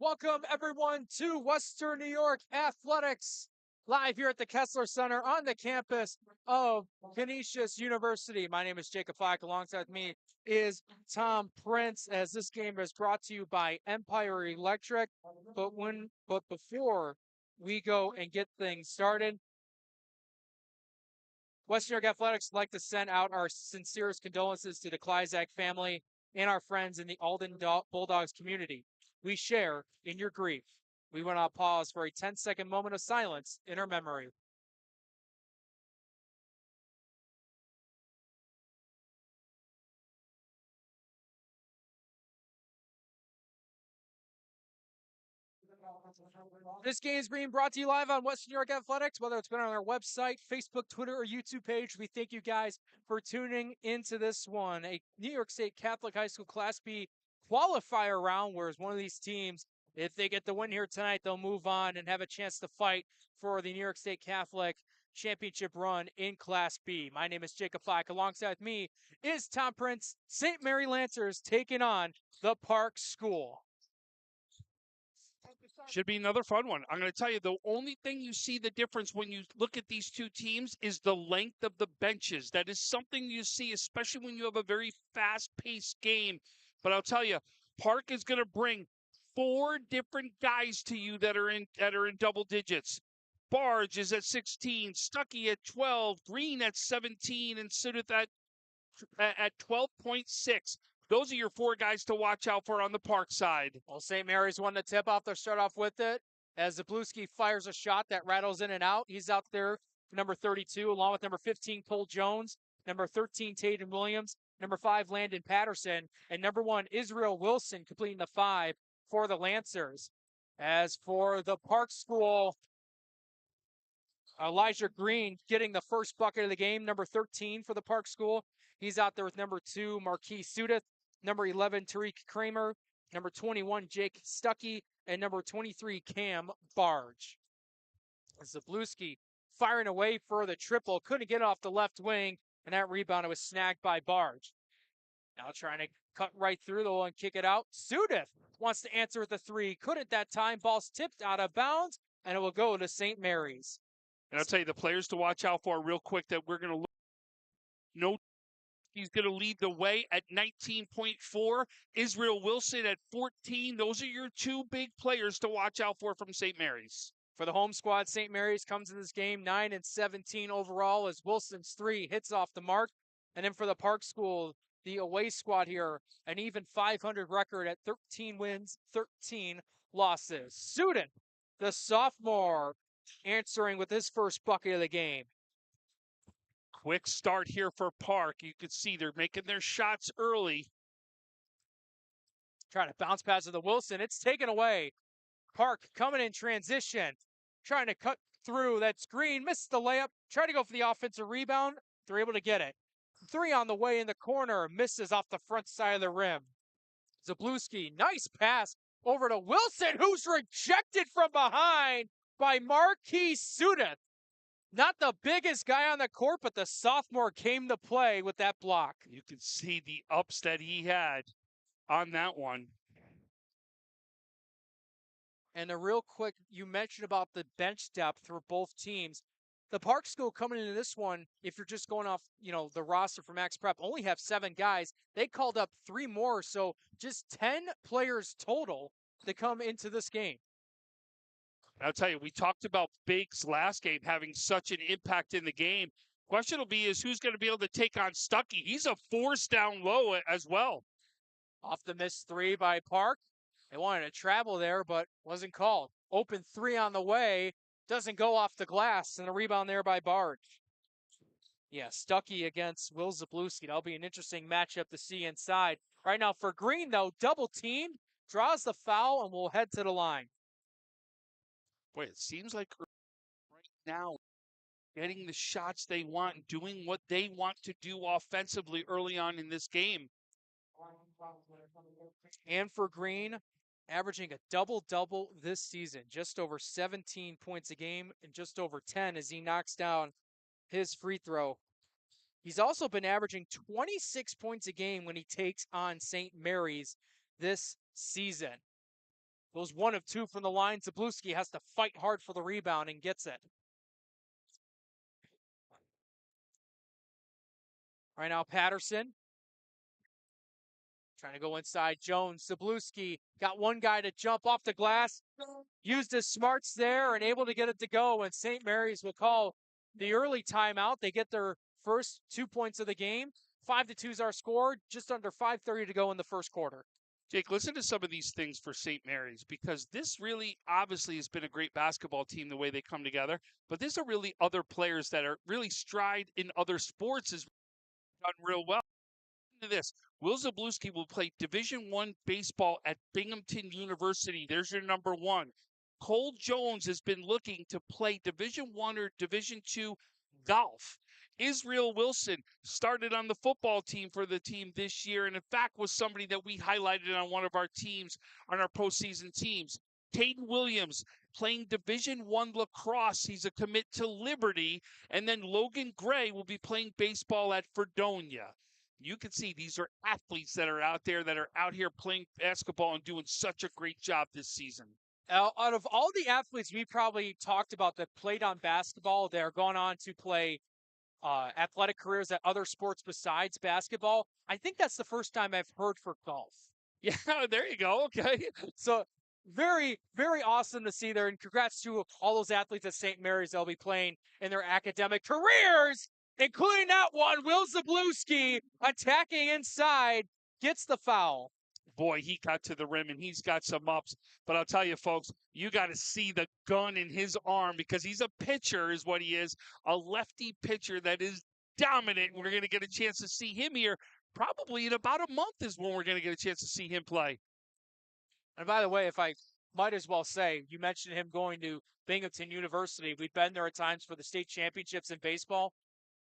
Welcome, everyone, to Western New York Athletics, live here at the Kessler Center on the campus of Canisius University. My name is Jacob Flack. Alongside me is Tom Prince, as this game is brought to you by Empire Electric. But before we go and get things started, Western New York Athletics would like to send out our sincerest condolences to the Kleizak family and our friends in the Alden Bulldogs community. We share in your grief. We want to pause for a 10-second moment of silence in our memory. This game is being brought to you live on Western New York Athletics, whether it's been on our website, Facebook, Twitter, or YouTube page. We thank you guys for tuning into this one. A New York State Catholic High School Class B qualifier round, whereas one of these teams, if they get the win here tonight, they'll move on and have a chance to fight for the New York State Catholic championship run in Class B. My name is Jacob Flack. Alongside me is Tom Prince. St. Mary Lancers taking on the Park School. Should be another fun one. I'm going to tell you, the only thing you see the difference when you look at these two teams is the length of the benches. That is something you see, especially when you have a very fast-paced game. But I'll tell you, Park is going to bring 4 different guys to you that are in double digits. Barge is at 16, Stuckey at 12, Green at 17, and Sudeth at 12.6. Those are your 4 guys to watch out for on the Park side. Well, St. Mary's won the tip-off. They'll start off with it as Zabluski fires a shot that rattles in and out. He's out there for number 32, along with number 15, Cole Jones, number 13, Tatum Williams, number 5, Landon Patterson, and number 1, Israel Wilson, completing the 5 for the Lancers. As for the Park School, Elijah Green getting the first bucket of the game, number 13 for the Park School. He's out there with number 2, Marquis Sudeth, number 11, Tariq Kramer, number 21, Jake Stuckey, and number 23, Cam Barge. Zabluski firing away for the triple, couldn't get off the left wing, and that rebound was snagged by Barge. Now trying to cut right through the one, kick it out. Sudeth wants to answer with the 3, couldn't that time. Ball's tipped out of bounds, and it will go to St. Mary's. And I'll tell you, the players to watch out for real quick that we're going to look. No, he's going to lead the way at 19.4. Israel Wilson at 14. Those are your 2 big players to watch out for from St. Mary's. For the home squad, St. Mary's comes in this game 9-17 overall as Wilson's 3 hits off the mark. And then for the Park School, the away squad here, an even 500 record at 13 wins, 13 losses. Sudin, the sophomore, answering with his first bucket of the game. Quick start here for Park. You can see they're making their shots early. Trying to bounce pass to the Wilson. It's taken away. Park coming in transition. Trying to cut through that screen. Misses the layup. Trying to go for the offensive rebound. They're able to get it. 3 on the way in the corner. Misses off the front side of the rim. Zabluski, nice pass over to Wilson, who's rejected from behind by Marquis Sudeth. Not the biggest guy on the court, but the sophomore came to play with that block. You can see the ups that he had on that one. And a real quick, you mentioned about the bench depth for both teams. The Park School coming into this one, if you're just going off, the roster for Max Prep, only have 7 guys. They called up 3 more, so just 10 players total to come into this game. I'll tell you, we talked about Bake's last game having such an impact in the game. Question will be is who's going to be able to take on Stuckey. He's a force down low as well. Off the missed 3 by Park. They wanted to travel there, but wasn't called. Open 3 on the way. Doesn't go off the glass, and a rebound there by Barge. Yeah, Stuckey against Will Zabluski. That'll be an interesting matchup to see inside. Right now for Green, though, double teamed, draws the foul, and will head to the line. Boy, it seems like right now, getting the shots they want, doing what they want to do offensively early on in this game. And for Green, averaging a double-double this season, just over 17 points a game and just over 10 as he knocks down his free throw. He's also been averaging 26 points a game when he takes on St. Mary's this season. Goes 1 of 2 from the line. Zabluski has to fight hard for the rebound and gets it. Right now, Patterson trying to go inside. Jones, Zabluski got one guy to jump off the glass. Used his smarts there and able to get it to go. And St. Mary's will call the early timeout. They get their first 2 points of the game. 5-2 is our score. Just under 5:30 to go in the first quarter. Jake, listen to some of these things for St. Mary's, because this really obviously has been a great basketball team, the way they come together. But there's are really other players that are really stride in other sports has done real well. Listen to this. Will Zabluski will play Division I baseball at Binghamton University. There's your number one. Cole Jones has been looking to play Division I or Division II golf. Israel Wilson started on the football team for the team this year, and in fact was somebody that we highlighted on one of our teams, on our postseason teams. Caden Williams playing Division I lacrosse. He's a commit to Liberty. And then Logan Gray will be playing baseball at Fredonia. You can see these are athletes that are out there that are out here playing basketball and doing such a great job this season. Out of all the athletes we probably talked about that played on basketball, they're going on to play athletic careers at other sports besides basketball. I think that's the first time I've heard for golf. Yeah, there you go. Okay. So very, very awesome to see there. And congrats to all those athletes at St. Mary's. They'll be playing in their academic careers, including that one. Will Zabluski attacking inside, gets the foul. Boy, he got to the rim and he's got some ups. But I'll tell you, folks, you got to see the gun in his arm, because he's a pitcher is what he is, a lefty pitcher that is dominant. We're going to get a chance to see him here probably in about a month is when we're going to get a chance to see him play. And by the way, if I might as well say, you mentioned him going to Binghamton University. We've been there at times for the state championships in baseball.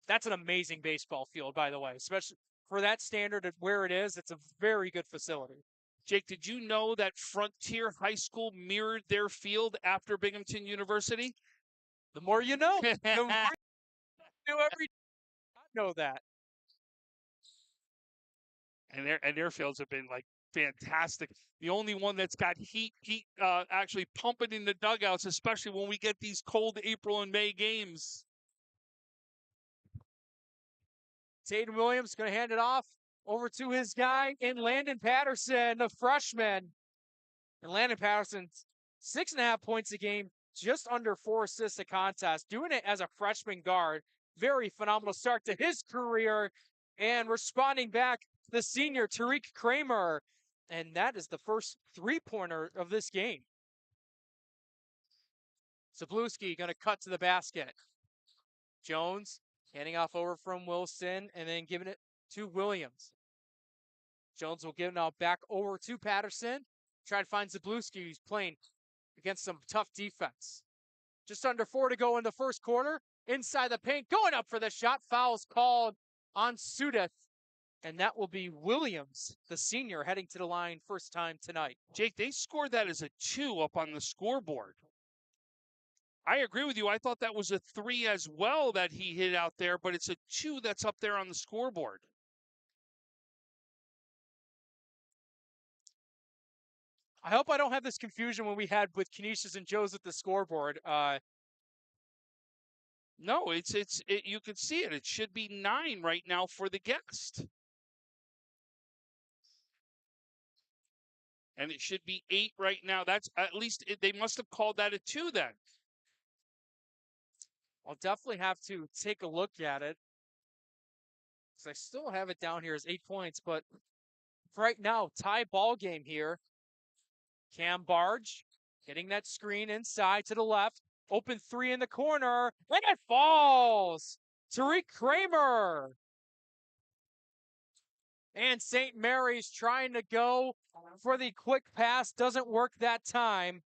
That's an amazing baseball field, by the way, especially for that standard of where it is. It's a very good facility. Jake, did you know that Frontier High School mirrored their field after Binghamton University? The more you know. The more you know every I know that. And their fields have been like fantastic. The only one that's got heat actually pumping in the dugouts, especially when we get these cold April and May games. Caden Williams going to hand it off over to his guy in Landon Patterson, the freshman. And Landon Patterson, 6.5 points a game, just under 4 assists a contest, doing it as a freshman guard. Very phenomenal start to his career. And responding back, the senior Tariq Kramer. And that is the first 3-pointer of this game. Zabluski going to cut to the basket. Jones handing off over from Wilson and then giving it to Williams. Jones will give it now back over to Patterson. Try to find Zabluski, who's playing against some tough defense. Just under 4 to go in the first quarter. Inside the paint, going up for the shot. Foul's called on Sudeth. And that will be Williams, the senior, heading to the line first time tonight. Jake, they scored that as a 2 up on the scoreboard. I agree with you. I thought that was a 3 as well that he hit out there, but it's a 2 that's up there on the scoreboard. I hope I don't have this confusion when we had with Canisius and Joe's at the scoreboard. No, you can see it. It should be 9 right now for the guest. And it should be 8 right now. That's at least they must have called that a 2 then. I'll definitely have to take a look at it, because I still have it down here as 8 points. But right now, tie ball game here. Cam Barge getting that screen inside to the left. Open 3 in the corner. And it falls. Tariq Kramer. And St. Mary's trying to go for the quick pass. Doesn't work that time.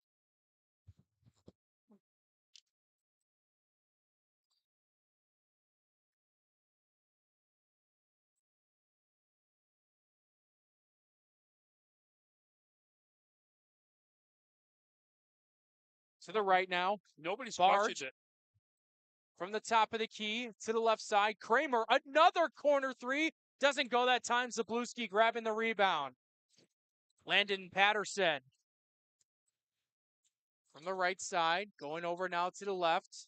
To the right now. Nobody's Barge questioned it. from the top of the key to the left side. Kramer, another corner 3. Doesn't go that time. Zabluski grabbing the rebound. Landon Patterson From the right side, going over now to the left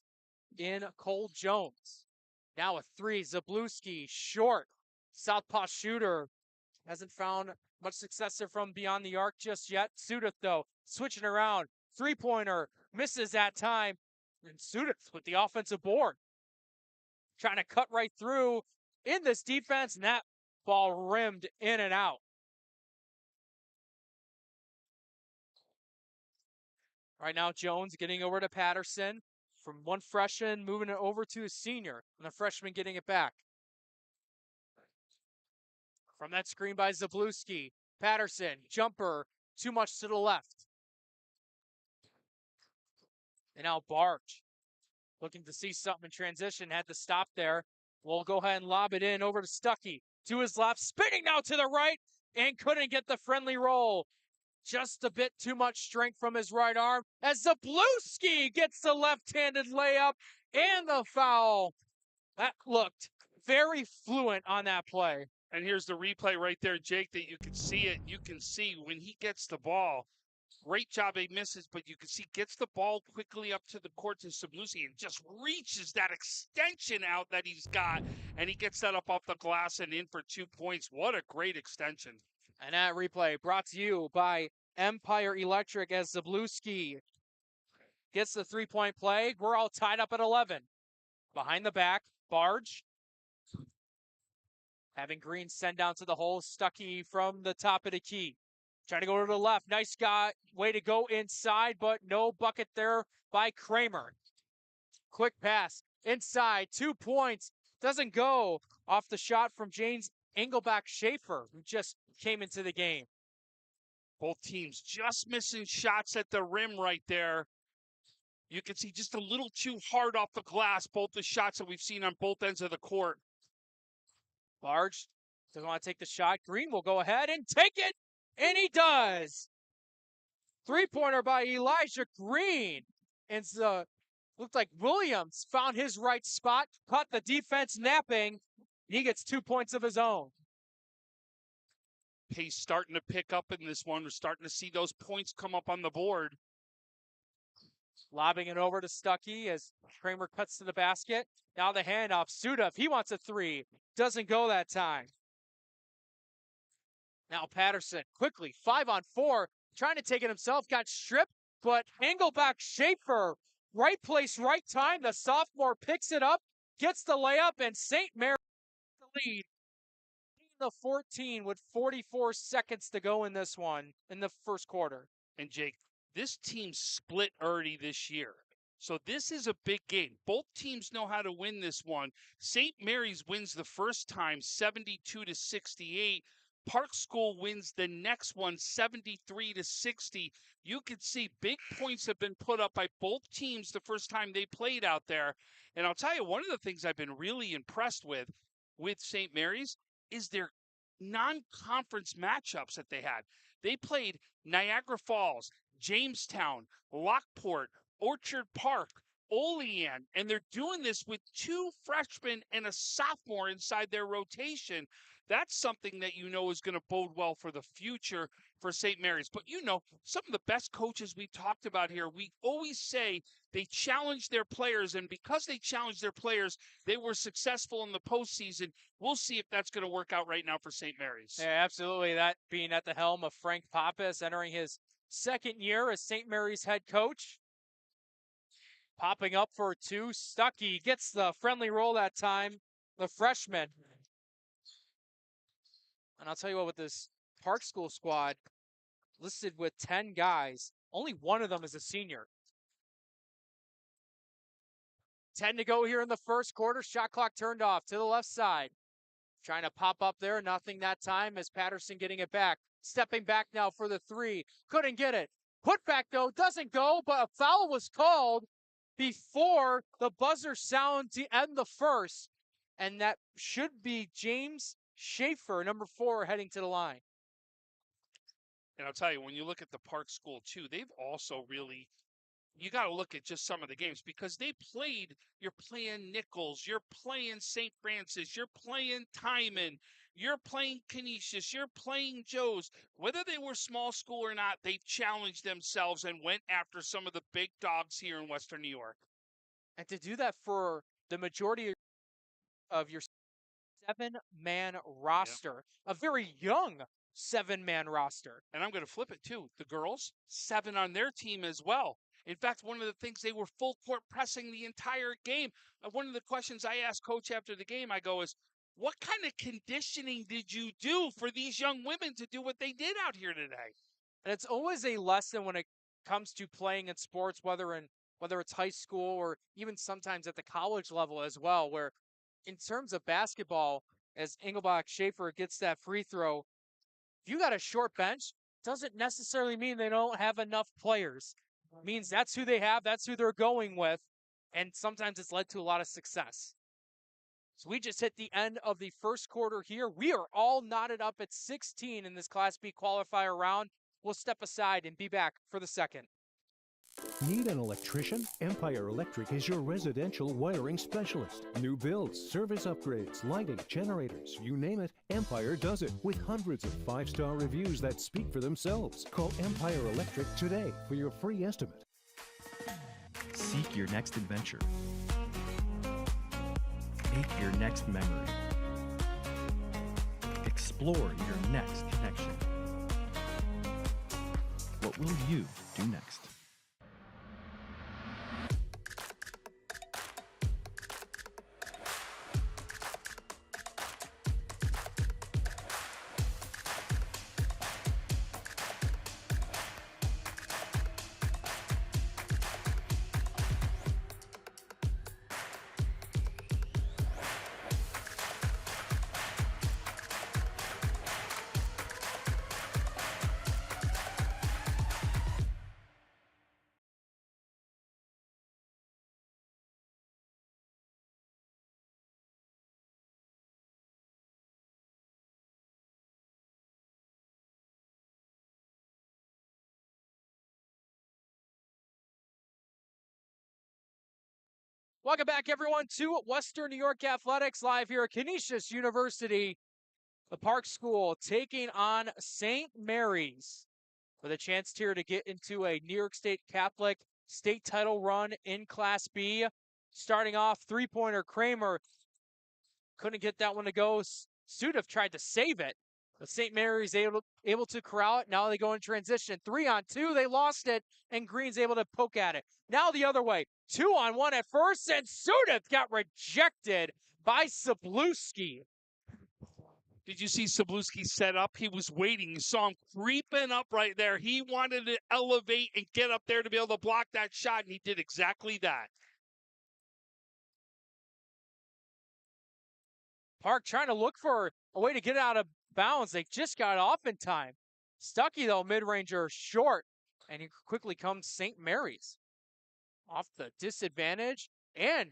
in Cole Jones. Now a three, Zabluski, short. Southpaw shooter. Hasn't found much success there from beyond the arc just yet. Sudith, though, switching around. Three-pointer, misses that time. And Sudith with the offensive board. Trying to cut right through in this defense, and that ball rimmed in and out. Right now, Jones getting over to Patterson. From one freshman, moving it over to a senior, and the freshman getting it back. From that screen by Zabluski, Patterson, jumper, too much to the left. And now Barge, looking to see something in transition, had to stop there. We'll go ahead and lob it in over to Stuckey. To his left, spinning now to the right, and couldn't get the friendly roll. Just a bit too much strength from his right arm as Zabluski gets the left-handed layup and the foul. That looked very fluent on that play. And here's the replay right there, Jake, that you can see it. You can see when he gets the ball, great job, he misses, but you can see gets the ball quickly up to the court to Zabluski and just reaches that extension out that he's got, and he gets that up off the glass and in for 2 points. What a great extension. And that replay brought to you by Empire Electric as Zabluski gets the three-point play. We're all tied up at 11. Behind the back, Barge. Having Green send down to the hole. Stuckey from the top of the key. Trying to go to the left. Nice guy. Way to go inside, but no bucket there by Kramer. Quick pass. Inside. 2 points. Doesn't go off the shot from James Engelbach Schaefer, who just came into the game. Both teams just missing shots at the rim right there. You can see just a little too hard off the glass, both the shots that we've seen on both ends of the court. Barge doesn't want to take the shot. Green will go ahead and take it, and he does. Three-pointer by Elijah Green. And looked like Williams found his right spot, caught the defense napping. He gets 2 points of his own. Pace starting to pick up in this one. We're starting to see those points come up on the board. Lobbing it over to Stuckey as Kramer cuts to the basket. Now the handoff. Sudov, he wants a three. Doesn't go that time. Now Patterson quickly, 5-on-4, trying to take it himself. Got stripped, but Engelbach Schaefer, right place, right time. The sophomore picks it up, gets the layup, and St. Mary the lead. The 14 with 44 seconds to go in this one in the first quarter. And Jake, this team split early this year. So this is a big game. Both teams know how to win this one. St. Mary's wins the first time 72-68. Park School wins the next one 73-60. You can see big points have been put up by both teams the first time they played out there. And I'll tell you, one of the things I've been really impressed with St. Mary's is their non-conference matchups that they had. They played Niagara Falls, Jamestown, Lockport, Orchard Park, Olean, and they're doing this with 2 freshmen and a sophomore inside their rotation. That's something that you know is going to bode well for the future for St. Mary's. But you know, some of the best coaches we talked about here, we always say they challenge their players, and because they challenge their players, they were successful in the postseason. We'll see if that's going to work out right now for St. Mary's. Yeah, absolutely. That being at the helm of Frank Pappas, entering his second year as St. Mary's head coach. Popping up for 2, Stuckey gets the friendly roll that time, the freshman. And I'll tell you what, with this Park School squad listed with 10 guys, only one of them is a senior. 10 to go here in the first quarter. Shot clock turned off to the left side. Trying to pop up there. Nothing that time as Patterson getting it back. Stepping back now for the three. Couldn't get it. Put back though. Doesn't go, but a foul was called before the buzzer sound to end the first. And that should be James Schaefer, number 4, heading to the line. And I'll tell you, when you look at the Park School too, they've also really you got to look at just some of the games because you're playing Nichols, you're playing St. Francis, you're playing Timon, you're playing Canisius, you're playing Joe's. Whether they were small school or not, they challenged themselves and went after some of the big dogs here in Western New York. And to do that for the majority of your 7-man roster, a very young 7-man roster. And I'm going to flip it too. The girls, 7 on their team as well. In fact, one of the things, they were full court pressing the entire game. One of the questions I asked Coach after the game, I go, is what kind of conditioning did you do for these young women to do what they did out here today? And it's always a lesson when it comes to playing in sports, whether it's high school or even sometimes at the college level as well, where in terms of basketball, as Engelbach Schaefer gets that free throw, if you got a short bench, doesn't necessarily mean they don't have enough players. It means that's who they have, that's who they're going with, and sometimes it's led to a lot of success. So we just hit the end of the first quarter here. We are all knotted up at 16 in this Class B qualifier round. We'll step aside and be back for the second. Need an electrician? Empire Electric is your residential wiring specialist. New builds, service upgrades, lighting, generators, you name it, Empire does it with hundreds of 5-star reviews that speak for themselves. Call Empire Electric today for your free estimate. Seek your next adventure. Make your next memory. Explore your next connection. What will you do next? Welcome back, everyone, to Western New York Athletics live here at Canisius University. The Park School taking on St. Mary's with a chance here to get into a New York State Catholic state title run in Class B. Starting off, three-pointer Kramer couldn't get that one to go. Sudif tried to save it, but St. Mary's able to corral it. Now they go in transition. 3-on-2, they lost it, and Green's able to poke at it. Now the other way, 2-on-1 at first, and Sudif got rejected by Sabluski. Did you see Sabluski set up? He was waiting. You saw him creeping up right there. He wanted to elevate and get up there to be able to block that shot, and he did exactly that. Park trying to look for a way to get out of bounds. They just got off in time. Stuckey, though, mid-ranger short, and he quickly comes St. Mary's. Off the disadvantage, and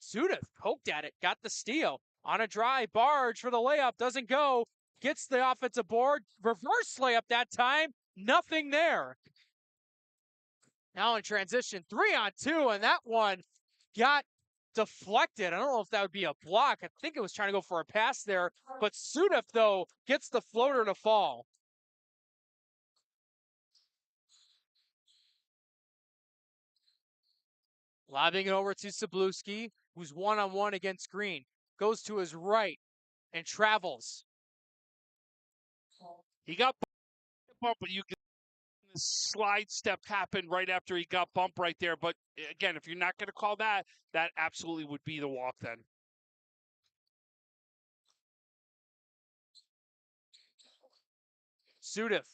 Sudif poked at it, got the steal. On a drive, Barge for the layup, doesn't go. Gets the offensive board, reverse layup that time, nothing there. Now in transition, 3-on-2, and that one got deflected. I don't know if that would be a block. I think it was trying to go for a pass there, but Sudif, though, gets the floater to fall. Lobbing it over to Sabluski, who's one-on-one against Green. Goes to his right and travels. He got bumped, but you can see the slide step happen right after he got bumped right there. But again, if you're not going to call that, that absolutely would be the walk then. Sudif.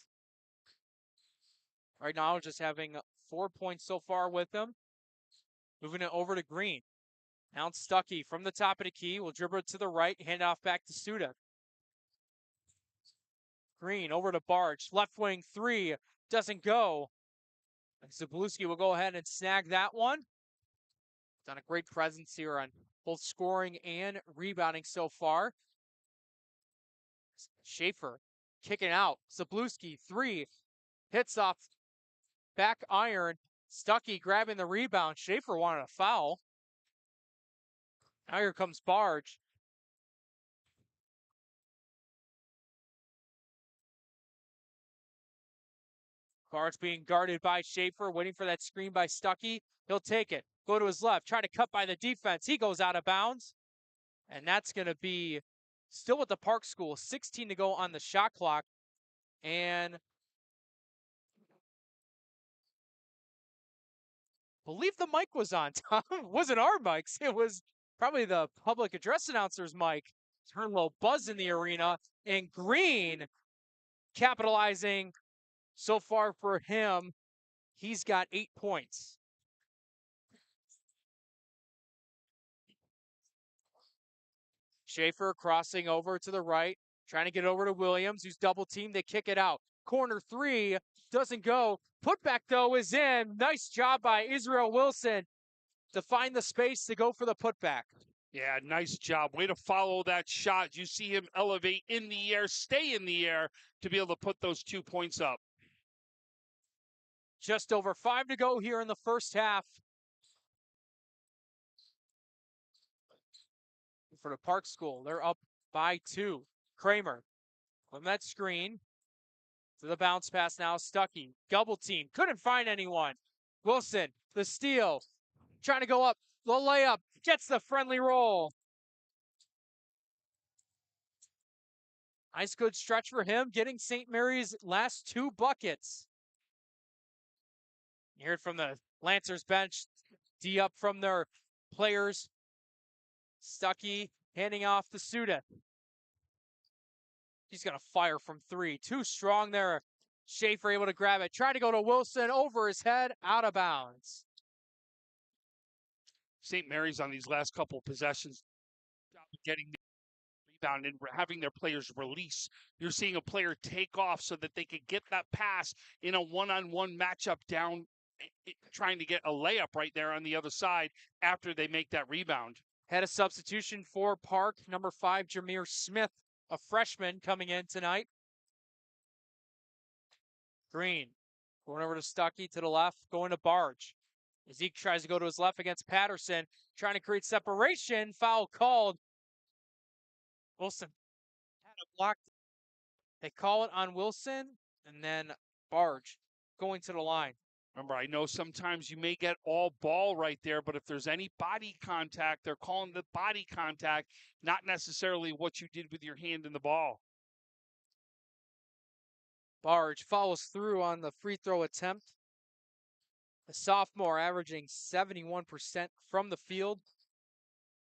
Right now, just having 4 points so far with him. Moving it over to Green. Now it's Stuckey from the top of the key. Will dribble it to the right, hand off back to Sudif. Green over to Barge. Left wing three. Doesn't go. And Zabluski will go ahead and snag that one. Done a great presence here on both scoring and rebounding so far. Schaefer kicking out. Zabluski, three. Hits off back iron. Stuckey grabbing the rebound. Schaefer wanted a foul. Now here comes Barge. Barge being guarded by Schaefer, waiting for that screen by Stuckey. He'll take it. Go to his left. Try to cut by the defense. He goes out of bounds. And that's going to be still with the Park School. 16 to go on the shot clock. And believe the mic was on, Tom. It wasn't our mics. It was probably the public address announcer's mic. Turn a little buzz in the arena. And Green capitalizing so far for him. He's got 8 points. Schaefer crossing over to the right, trying to get over to Williams, who's double teamed. They kick it out. Corner 3 doesn't go. Putback, though, is in. Nice job by Israel Wilson to find the space to go for the putback. Yeah, nice job. Way to follow that shot. You see him elevate in the air, stay in the air to be able to put those 2 points up. Just over 5 to go here in the first half. For the Park School, they're up by 2. Kramer from that screen to the bounce pass now. Stuckey, double team, couldn't find anyone. Wilson, the steal, trying to go up, the layup, gets the friendly roll. Nice good stretch for him, getting St. Mary's last 2 buckets. You heard from the Lancers bench, D up from their players. Stuckey handing off to Sudeth. He's going to fire from 3. Too strong there. Schaefer able to grab it. Try to go to Wilson, over his head, out of bounds. St. Mary's on these last couple possessions, getting the rebound and having their players release. You're seeing a player take off so that they could get that pass in a one-on-one matchup down, trying to get a layup right there on the other side after they make that rebound. Had a substitution for Park, number 5, Jameer Smith, a freshman coming in tonight. Green going over to Stuckey to the left, going to Barge. Zeke tries to go to his left against Patterson, trying to create separation. Foul called. Wilson had it blocked. They call it on Wilson, and then Barge going to the line. Remember, I know sometimes you may get all ball right there, but if there's any body contact, they're calling the body contact, not necessarily what you did with your hand in the ball. Barge follows through on the free throw attempt. The sophomore averaging 71% from the field.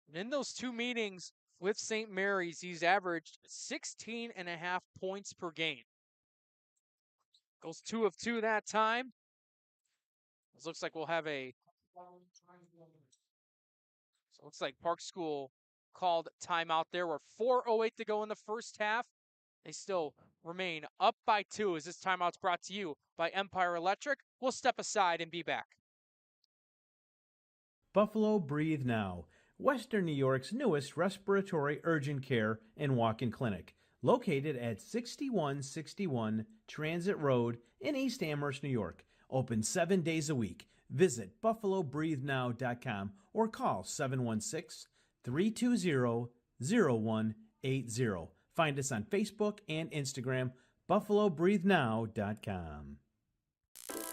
And in those 2 meetings with St. Mary's, he's averaged 16.5 points per game. Goes 2 of 2 that time. This looks like we'll have a... So it looks like Park School called timeout there. We're 4:08 to go in the first half. They still remain up by 2 as this timeout's brought to you by Empire Electric. We'll step aside and be back. Buffalo Breathe Now, Western New York's newest respiratory urgent care and walk-in clinic, located at 6161 Transit Road in East Amherst, New York. Open 7 days a week. Visit buffalobreathenow.com or call 716-320-0180. Find us on Facebook and Instagram, buffalobreathenow.com.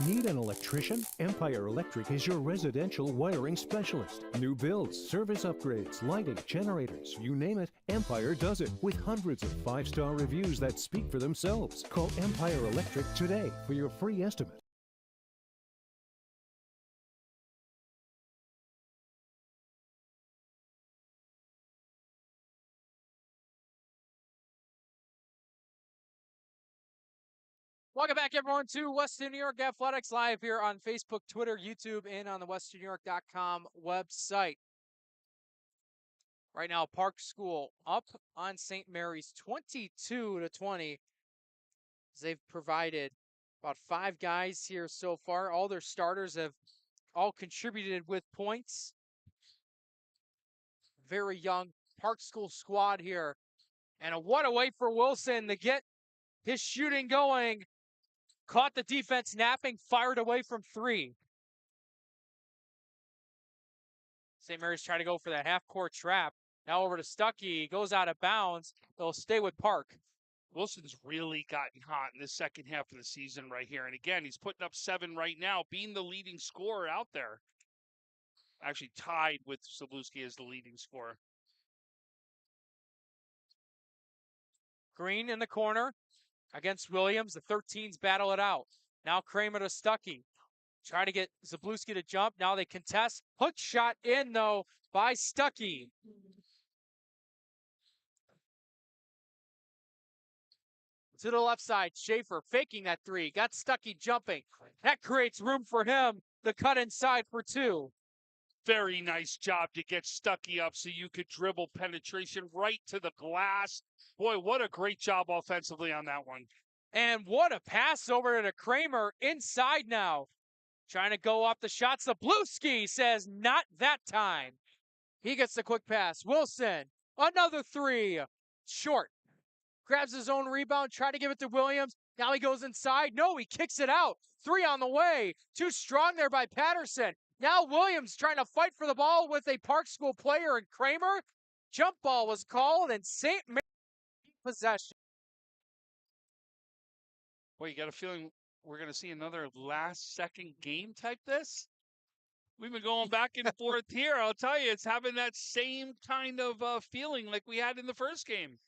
Need an electrician? Empire Electric is your residential wiring specialist. New builds, service upgrades, lighting, generators, you name it, Empire does it with hundreds of 5-star reviews that speak for themselves. Call Empire Electric today for your free estimate. Welcome back, everyone, to Western New York Athletics live here on Facebook, Twitter, YouTube, and on the westernnewyork.com website. Right now, Park School up on St. Mary's 22-20. They've provided about 5 guys here so far. All their starters have all contributed with points. Very young Park School squad here. And what a way for Wilson to get his shooting going. Caught the defense napping, fired away from 3. St. Mary's trying to go for that half-court trap. Now over to Stuckey. Goes out of bounds. They'll stay with Park. Wilson's really gotten hot in the second half of the season right here. And again, he's putting up 7 right now, being the leading scorer out there. Actually tied with Zabluski as the leading scorer. Green in the corner against Williams. The 13s battle it out. Now Kramer to Stuckey. Try to get Zabluski to jump. Now they contest. Hook shot in, though, by Stuckey. To the left side, Schaefer faking that 3. Got Stuckey jumping. That creates room for him. The cut inside for 2. Very nice job to get Stuckey up so you could dribble penetration right to the glass. Boy, what a great job offensively on that one. And what a pass over to Kramer inside now. Trying to go up the shots. Zabluski says, not that time. He gets the quick pass. Wilson, another 3. Short. Grabs his own rebound. Try to give it to Williams. Now he goes inside. No, he kicks it out. 3 on the way. Too strong there by Patterson. Now Williams trying to fight for the ball with a Park School player and Kramer. Jump ball was called and St. Mary's possession. Boy, you got a feeling we're going to see another last-second game type this? We've been going back and forth here. I'll tell you, it's having that same kind of feeling like we had in the first game.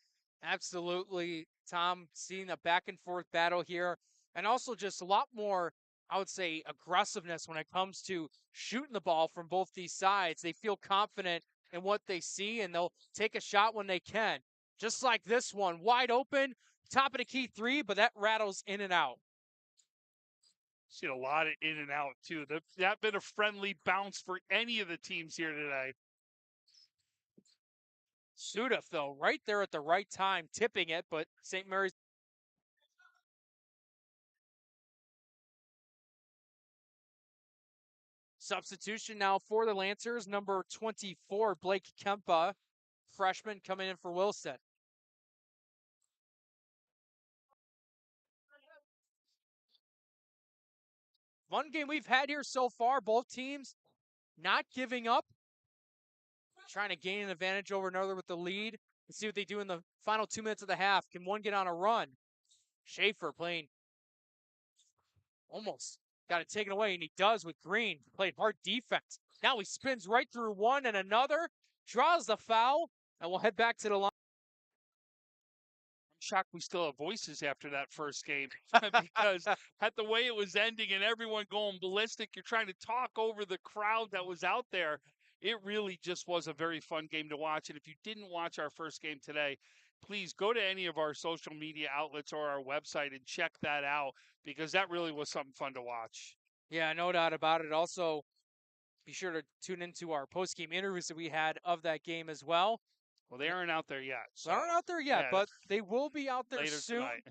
Absolutely, Tom, seeing a back-and-forth battle here. And also just a lot more, I would say, aggressiveness when it comes to shooting the ball from both these sides. They feel confident in what they see, and they'll take a shot when they can. Just like this one, wide open, top of the key 3, but that rattles in and out. Seen a lot of in and out, too. That been a friendly bounce for any of the teams here today. Sudaf, though, right there at the right time, tipping it, but St. Mary's. Substitution now for the Lancers, number 24, Blake Kempa, freshman coming in for Wilson. One game we've had here so far, both teams not giving up, trying to gain an advantage over another with the lead. Let's see what they do in the final 2 minutes of the half. Can one get on a run? Schaefer playing almost got it taken away, and he does with Green. Played hard defense. Now he spins right through one and another, draws the foul, and we'll head back to the line. I'm shocked we still have voices after that first game because at the way it was ending and everyone going ballistic, you're trying to talk over the crowd that was out there. It really just was a very fun game to watch. And if you didn't watch our first game today, please go to any of our social media outlets or our website and check that out because that really was something fun to watch. Yeah, no doubt about it. Also, be sure to tune into our post-game interviews that we had of that game as well. Well, they aren't out there yet. So they aren't out there yet, yeah, but they will be out there later soon. tonight.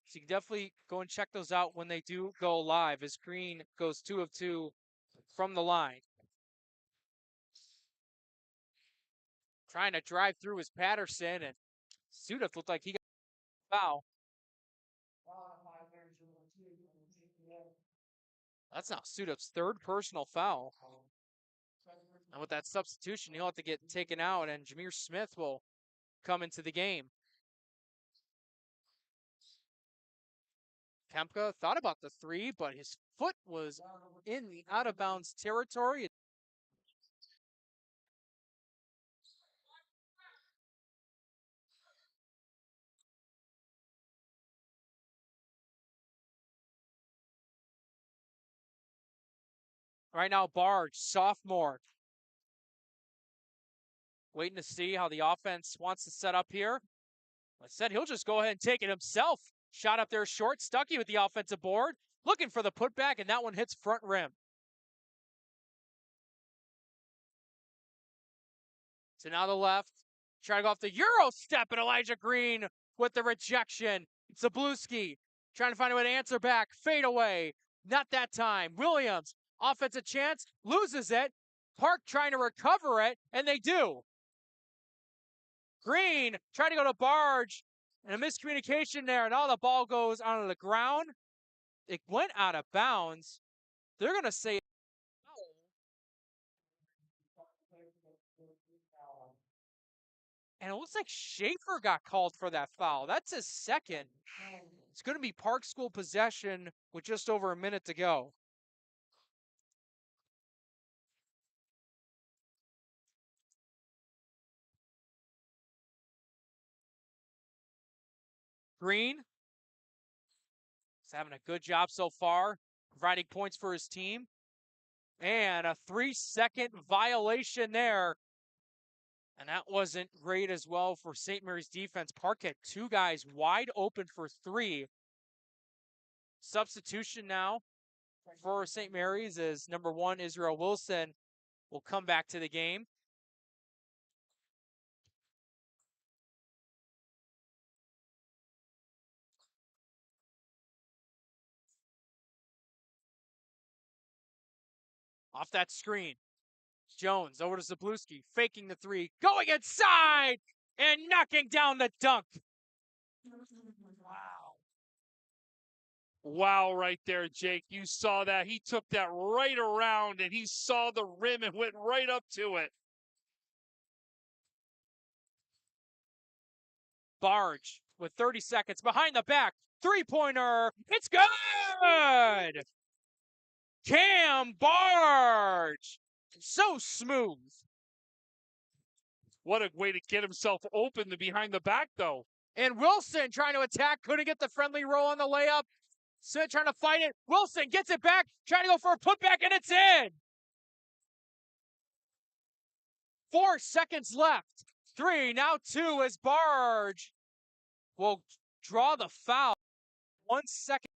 So you can definitely go and check those out when they do go live, as Green goes 2 of 2 from the line. Trying to drive through his Patterson, and Sudaf looked like he got a foul. That's now Sudaf's 3rd personal foul. And with that substitution, he'll have to get taken out, and Jameer Smith will come into the game. Kemka thought about the 3, but his foot was in the out-of-bounds territory. Right now, Barge, sophomore. Waiting to see how the offense wants to set up here. I said he'll just go ahead and take it himself. Shot up there short. Stuckey with the offensive board. Looking for the putback, and that one hits front rim. So now the left. Trying to go off the Euro step, and Elijah Green with the rejection. Zabluski trying to find a way to answer back. Fade away. Not that time. Williams, offensive chance, loses it. Park trying to recover it, and they do. Green trying to go to Barge, and a miscommunication there, and all the ball goes onto the ground. It went out of bounds. They're going to say And it looks like Schaefer got called for that foul. That's his second. It's going to be Park School possession with just over a minute to go. Green is having a good job so far, providing points for his team. And a 3-second violation there. And that wasn't great as well for St. Mary's defense. Park had two guys wide open for three. Substitution now for St. Mary's is number 1, Israel Wilson, will come back to the game. Off that screen, Jones over to Zabluski, faking the three, going inside and knocking down the dunk. Wow. Wow, right there, Jake. You saw that. He took that right around and he saw the rim and went right up to it. Barge with 30 seconds behind the back. Three-pointer. It's good. Cam Barge. So smooth. What a way to get himself open to behind the back, though. And Wilson trying to attack. Couldn't get the friendly roll on the layup. Smith trying to fight it. Wilson gets it back. Trying to go for a putback, and it's in. 4 seconds left. 3, now 2 as Barge will draw the foul. 1 second.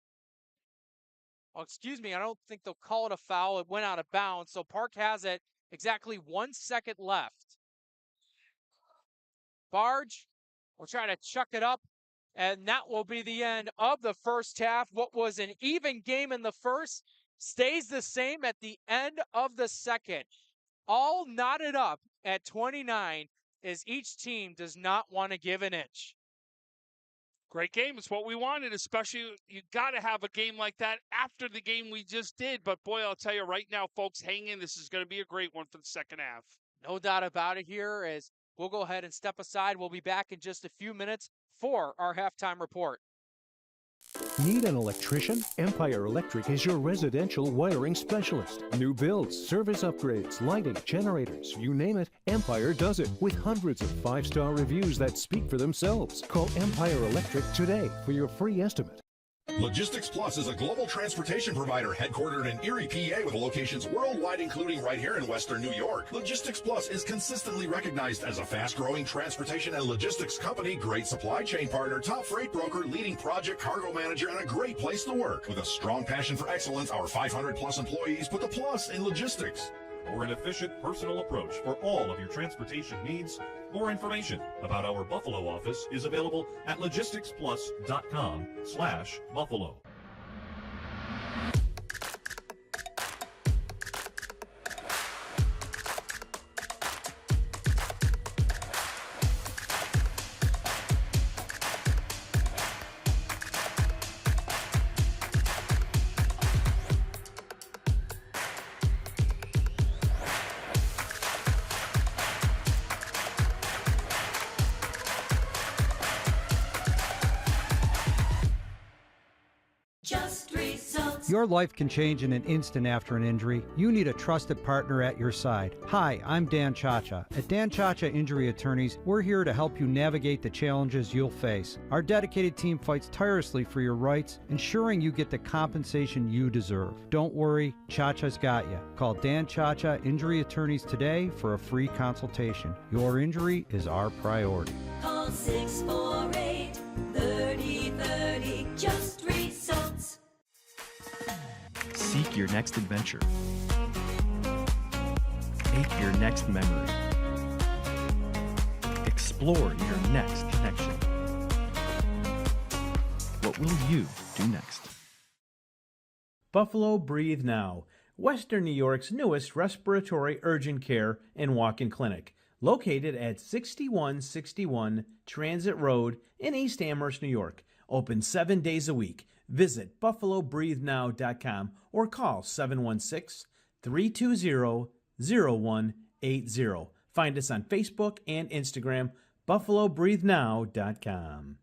Oh, excuse me, I don't think they'll call it a foul. It went out of bounds, so Park has it. Exactly 1 second left. Barge will try to chuck it up, and that will be the end of the first half. What was an even game in the first stays the same at the end of the second. All knotted up at 29 as each team does not want to give an inch. Great game. It's what we wanted, especially you got to have a game like that after the game we just did. But boy, I'll tell you right now, folks, hang in. This is going to be a great one for the second half. No doubt about it here as we'll go ahead and step aside. We'll be back in just a few minutes for our halftime report. Need an electrician? Empire Electric is your residential wiring specialist. New builds, service upgrades, lighting, generators, you name it, Empire does it with hundreds of 5-star reviews that speak for themselves. Call Empire Electric today for your free estimate. Logistics Plus is a global transportation provider headquartered in Erie, PA with locations worldwide, including right here in Western New York. Logistics Plus is consistently recognized as a fast-growing transportation and logistics company, great supply chain partner, top freight broker, leading project cargo manager, and a great place to work. With a strong passion for excellence, our 500-plus employees put the plus in logistics. For an efficient, personal approach for all of your transportation needs, more information about our Buffalo office is available at logisticsplus.com/Buffalo. Your life can change in an instant after an injury. You need a trusted partner at your side. Hi, I'm Dan Chacha. At Dan Chacha Injury Attorneys, we're here to help you navigate the challenges you'll face. Our dedicated team fights tirelessly for your rights, ensuring you get the compensation you deserve. Don't worry, Chacha's got you. Call Dan Chacha Injury Attorneys today for a free consultation. Your injury is our priority. Call 648-3030. Just results. Seek your next adventure. Make your next memory. Explore your next connection. What will you do next? Buffalo Breathe Now, Western New York's newest respiratory urgent care and walk-in clinic, located at 6161 Transit Road in East Amherst, New York. Open 7 days a week. Visit buffalobreathenow.com or call 716-320-0180. Find us on Facebook and Instagram, BuffaloBreatheNow.com.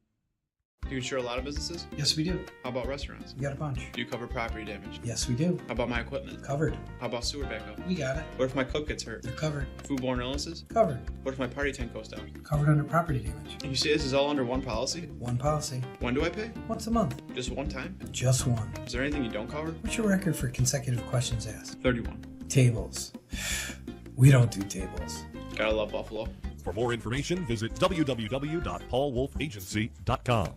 Do you insure a lot of businesses? Yes, we do. How about restaurants? We got a bunch. Do you cover property damage? Yes, we do. How about my equipment? Covered. How about sewer backup? We got it. What if my cook gets hurt? They're covered. Foodborne illnesses? Covered. What if my party tent goes down? Covered under property damage. You say this is all under one policy? One policy. When do I pay? Once a month. Just one time? Just one. Is there anything you don't cover? What's your record for consecutive questions asked? 31. Tables. We don't do tables. Gotta love Buffalo. For more information, visit www.paulwolfagency.com.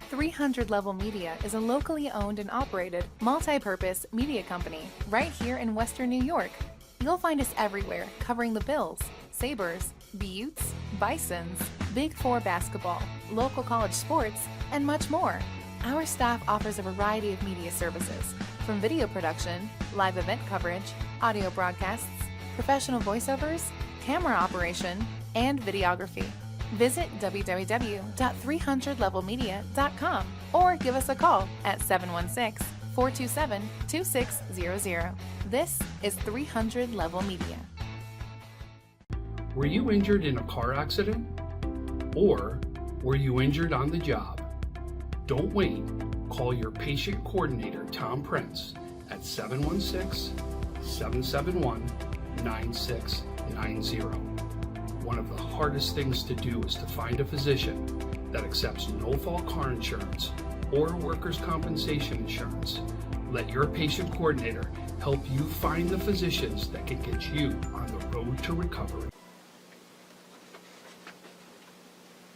300 Level Media is a locally owned and operated, multi-purpose media company right here in Western New York. You'll find us everywhere, covering the Bills, Sabres, Buttes, Bisons, Big Four basketball, local college sports, and much more. Our staff offers a variety of media services, from video production, live event coverage, audio broadcasts, professional voiceovers, camera operation, and videography. Visit www.300levelmedia.com or give us a call at 716-427-2600. This is 300 Level Media. Were you injured in a car accident? Or were you injured on the job? Don't wait. Call your patient coordinator, Tom Prince, at 716-771-9690. One of the hardest things to do is to find a physician that accepts no-fault car insurance or workers' compensation insurance. Let your patient coordinator help you find the physicians that can get you on the road to recovery.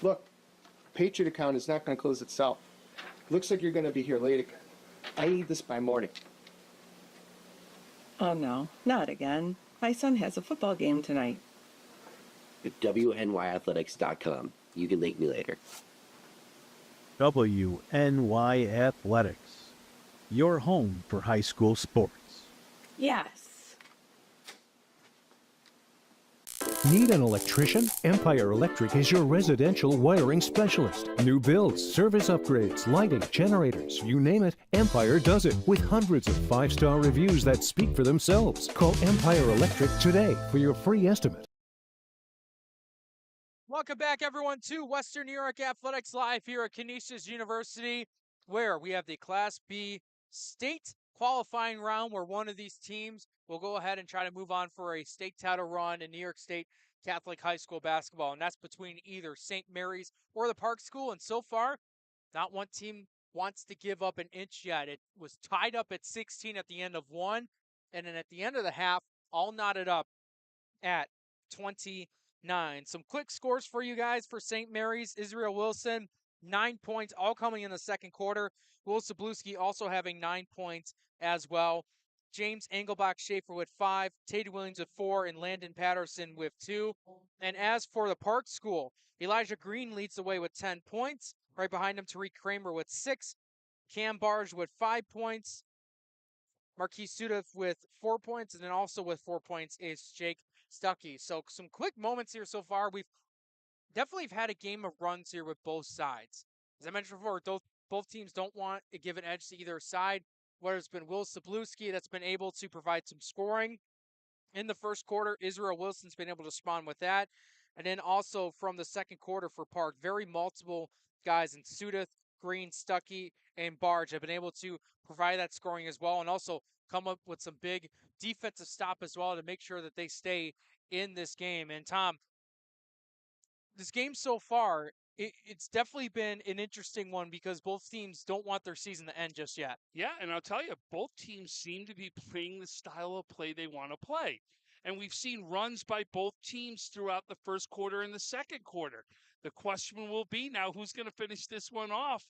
Look, Patriot account is not going to close itself. Looks like you're going to be here late again. I need this by morning. Oh no, not again. My son has a football game tonight. WNYathletics.com. You can thank me later. WNY Athletics, your home for high school sports. Yes. Need an electrician? Empire Electric is your residential wiring specialist. New builds, service upgrades, lighting, generators, you name it, Empire does it with hundreds of 5-star reviews that speak for themselves. Call Empire Electric today for your free estimate. Welcome back, everyone, to Western New York Athletics Live here at Canisius University, where we have the Class B state qualifying round, where one of these teams will go ahead and try to move on for a state title run in New York State Catholic high school basketball, and that's between either St. Mary's or the Park School. And so far, not one team wants to give up an inch yet. It was tied up at 16 at the end of one, and then at the end of the half, all knotted up at 29. Some quick scores for you guys for St. Mary's. Israel Wilson, 9 points, all coming in the second quarter. Will Sabluski also having 9 points as well. James Engelbach Schaefer with 5, Tate Williams with 4, and Landon Patterson with 2. And as for the Park School, Elijah Green leads the way with 10 points. Right behind him, Tariq Kramer with 6, Cam Barge with 5 points, Marquise Sudif with 4 points, and then also with 4 points is Jake Stuckey. So some quick moments here so far. We've definitely had a game of runs here with both sides. As I mentioned before, both teams don't want to give an edge to either side, whether it's been Will Sabluski that's been able to provide some scoring in the first quarter. Israel Wilson's been able to spawn with that. And then also from the second quarter for Park, very multiple guys in Sudith, Green, Stuckey, and Barge have been able to provide that scoring as well, and also come up with some big defensive stop as well to make sure that they stay in this game. And Tom, this game so far, it's definitely been an interesting one because both teams don't want their season to end just yet. Yeah, and I'll tell you, both teams seem to be playing the style of play they want to play. And we've seen runs by both teams throughout the first quarter and the second quarter. The question will be now, who's going to finish this one off?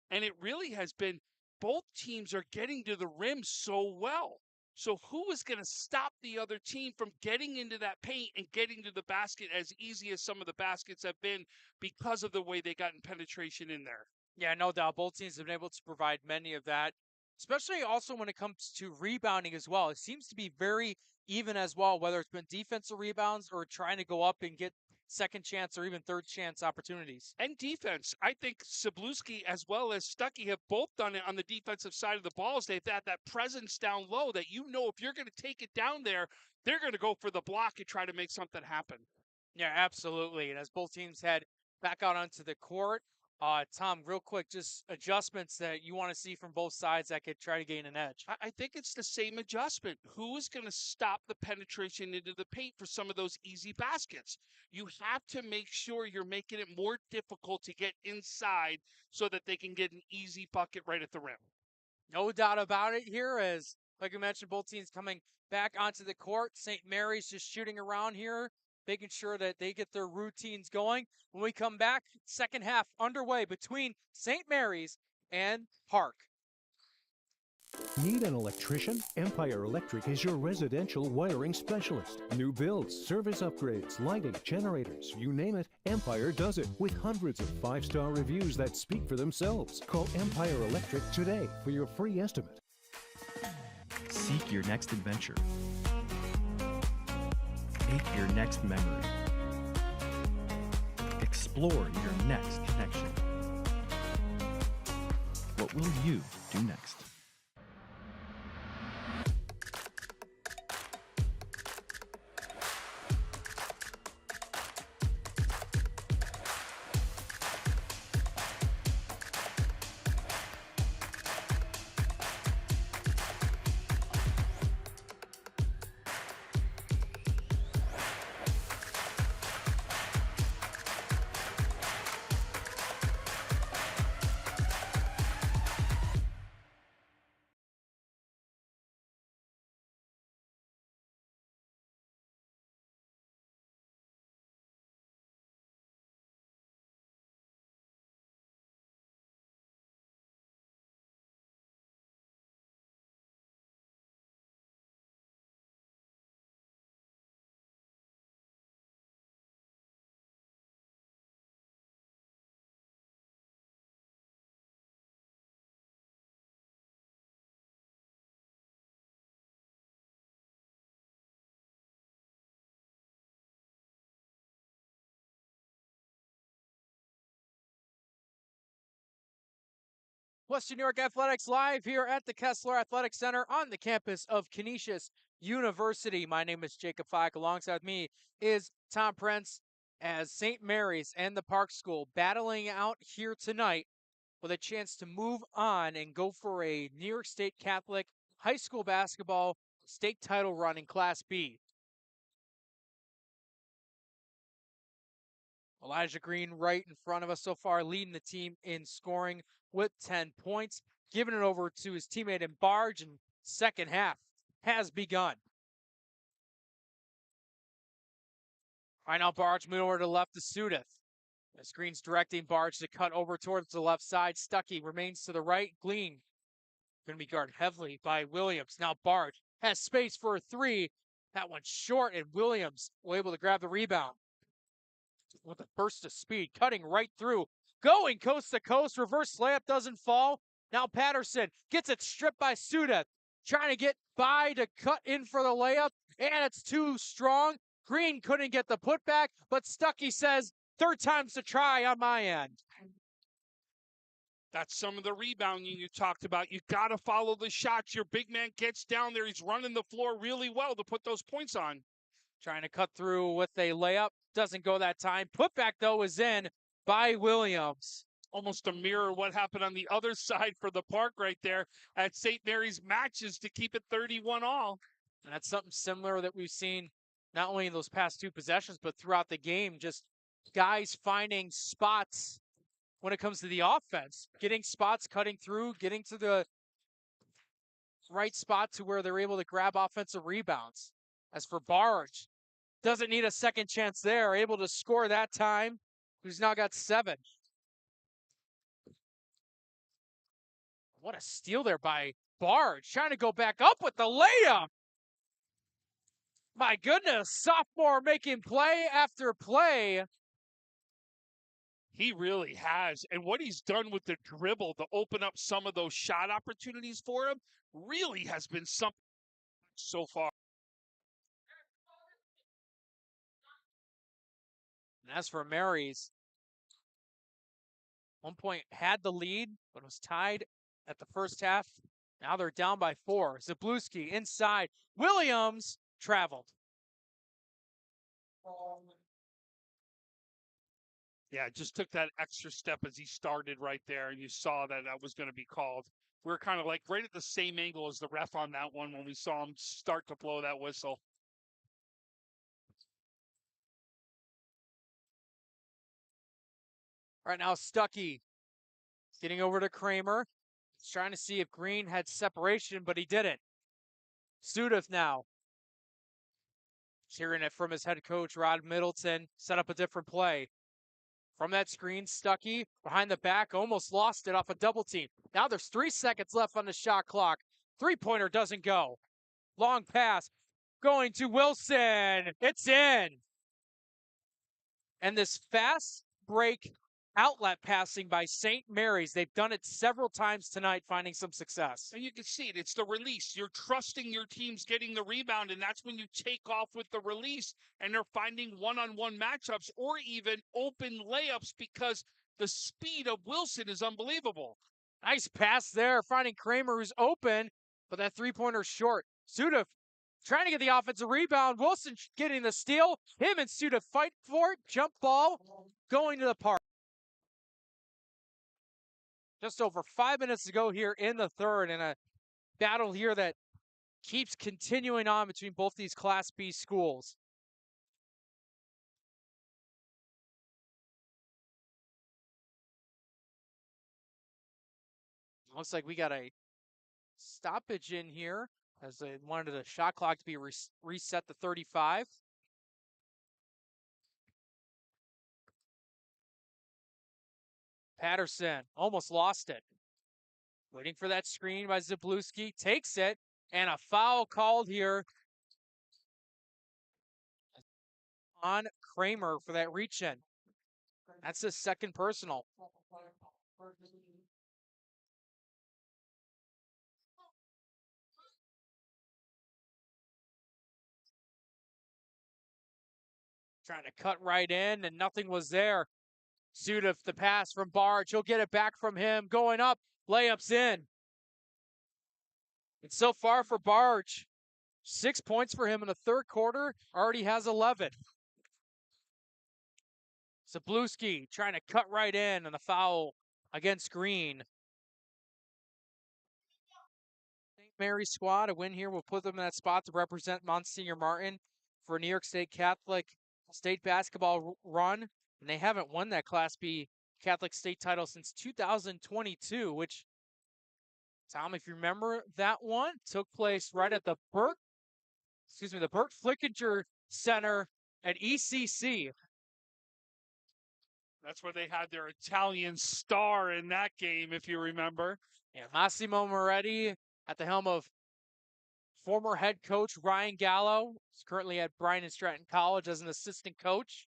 And it really has been both teams are getting to the rim so well. So who is going to stop the other team from getting into that paint and getting to the basket as easy as some of the baskets have been because of the way they got in penetration in there? Yeah, no doubt. Both teams have been able to provide many of that, especially also when it comes to rebounding as well. It seems to be very even as well, whether it's been defensive rebounds or trying to go up and get second chance or even third chance opportunities. And defense. I think Sabluski as well as Stuckey have both done it on the defensive side of the balls. They've had that presence down low that if you're going to take it down there, they're going to go for the block and try to make something happen. Yeah, absolutely. And as both teams head back out onto the court, Tom, real quick, just adjustments that you want to see from both sides that could try to gain an edge. I think it's the same adjustment. Who is going to stop the penetration into the paint for some of those easy baskets? You have to make sure you're making it more difficult to get inside so that they can get an easy bucket right at the rim. No doubt about it here, as like we mentioned, both teams coming back onto the court. St. Mary's just shooting around here, making sure that they get their routines going. When we come back, second half underway between St. Mary's and Park. Need an electrician? Empire Electric is your residential wiring specialist. New builds, service upgrades, lighting, generators, you name it, Empire does it with hundreds of 5-star reviews that speak for themselves. Call Empire Electric today for your free estimate. Seek your next adventure. Make your next memory. Explore your next connection. What will you do next? Western New York Athletics live here at the Kessler Athletic Center on the campus of Canisius University. My name is Jacob Fike. Alongside me is Tom Prince, as St. Mary's and the Park School battling out here tonight with a chance to move on and go for a New York State Catholic high school basketball state title run in Class B. Elijah Green right in front of us so far, leading the team in scoring with 10 points, giving it over to his teammate in Barge, and second half has begun. Right now, Barge moving over to the left to Sudeth. As Green's directing Barge to cut over towards the left side. Stuckey remains to the right. Glean going to be guarded heavily by Williams. Now Barge has space for a three. That one's short, and Williams will able to grab the rebound. With a burst of speed, cutting right through, going coast to coast, reverse layup doesn't fall. Now Patterson gets it stripped by Sudeth, trying to get by to cut in for the layup, and it's too strong. Green couldn't get the putback, but Stuckey says, third time's the try on my end. That's some of the rebounding you talked about. You got to follow the shots. Your big man gets down there. He's running the floor really well to put those points on. Trying to cut through with a layup. Doesn't go that time. Putback, though, is in by Williams. Almost a mirror what happened on the other side for the Park right there at St. Mary's matches to keep it 31 all. And that's something similar that we've seen not only in those past two possessions, but throughout the game. Just guys finding spots when it comes to the offense. Getting spots, cutting through, getting to the right spot to where they're able to grab offensive rebounds. As for Barge, doesn't need a second chance there. Able to score that time. Who's now got 7. What a steal there by Barge. Trying to go back up with the layup. My goodness, sophomore making play after play. He really has. And what he's done with the dribble to open up some of those shot opportunities for him really has been something so far. And as for Mary's, 1 point had the lead, but was tied at the first half. Now they're down by 4. Zabluski inside. Williams traveled. Yeah, just took that extra step as he started right there, and you saw that that was going to be called. We were kind of like right at the same angle as the ref on that one when we saw him start to blow that whistle. Right now, Stuckey getting over to Kramer. He's trying to see if Green had separation, but he didn't. Sudeth now. Hearing it from his head coach, Rod Middleton, set up a different play. From that screen, Stuckey behind the back, almost lost it off a double team. Now there's 3 seconds left on the shot clock. Three-pointer doesn't go. Long pass going to Wilson. It's in. And this fast break outlet passing by St. Mary's, they've done it several times tonight, finding some success. And you can see it. It's the release. You're trusting your team's getting the rebound, and that's when you take off with the release, and they're finding one-on-one matchups or even open layups because the speed of Wilson is unbelievable. Nice pass there, finding Kramer who's open, but that three-pointer short. Sudeth trying to get the offensive rebound. Wilson getting the steal. Him and Sudeth fight for it. Jump ball going to the park. Just over 5 minutes to go here in the third, and a battle here that keeps continuing on between both these Class B schools. Looks like we got a stoppage in here as they wanted the shot clock to be reset to 35. Patterson almost lost it. Waiting for that screen by Zabluski. Takes it, and a foul called here on Kramer for that reach in. That's his second personal. Trying to cut right in, and nothing was there. Sudeth, the pass from Barge. He'll get it back from him. Going up, layups in. And so far for Barge, 6 points for him in the third quarter. Already has 11. Zabluski trying to cut right in, and the foul against Green. St. Mary's squad, a win here will put them in that spot to represent Monsignor Martin for a New York State Catholic State basketball run. And they haven't won that Class B Catholic State title since 2022, which, Tom, if you remember that one, took place right at the Burt Flickinger Center at ECC. That's where they had their Italian star in that game, if you remember. Yeah, Massimo Moretti at the helm of former head coach Ryan Gallo. He's currently at Bryan and Stratton College as an assistant coach.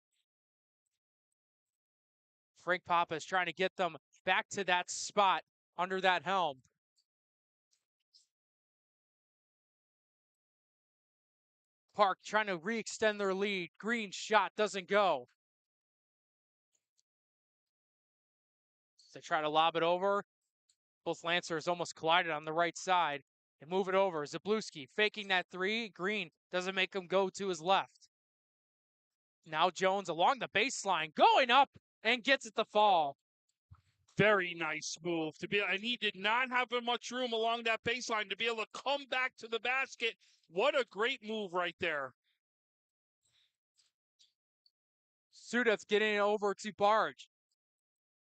Frank Papa is trying to get them back to that spot under that helm. Park trying to re-extend their lead. Green shot doesn't go. They try to lob it over. Both Lancers almost collided on the right side and move it over. Zabluski faking that three. Green doesn't make him go to his left. Now Jones along the baseline, going up and gets it to fall. Very nice move to be, and he did not have much room along that baseline to be able to come back to the basket. What a great move right there. Sudeth getting it over to Barge.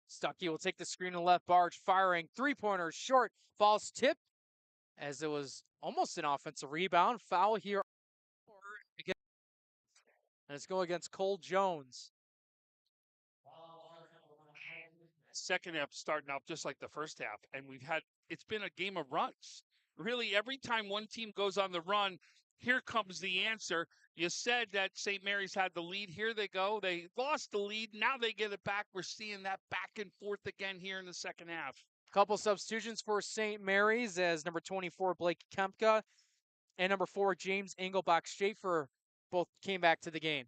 Stuckey will take the screen and left. Barge firing. Three-pointer short. Ball's tipped as it was almost an offensive rebound. Foul here. And it's going against Cole Jones. Second half starting out just like the first half, and it's been a game of runs. Really, every time one team goes on the run, here comes the answer. You said that St. Mary's had the lead. Here they go. They lost the lead. Now they get it back. We're seeing that back and forth again here in the second half. Couple substitutions for St. Mary's as number 24, Blake Kempka, and number 4, James Engelbach-Schaefer both came back to the game.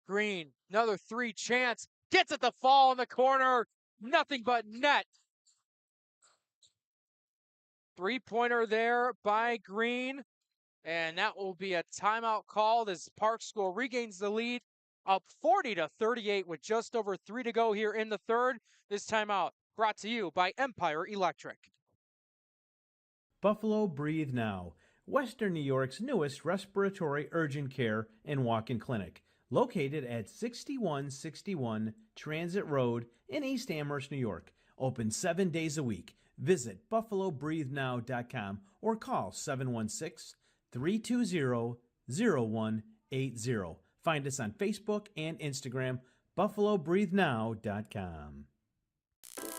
Green, another three chance, gets it to fall in the corner, nothing but net. Three-pointer there by Green. And that will be a timeout called as Park School regains the lead, up 40-38 with just over 3 to go here in the third. This timeout brought to you by Empire Electric. Buffalo Breathe Now, Western New York's newest respiratory urgent care and walk-in clinic, located at 6161 Transit Road in East Amherst, New York. Open 7 days a week. Visit buffalobreathenow.com or call 716-320-0180. Find us on Facebook and Instagram, buffalobreathenow.com.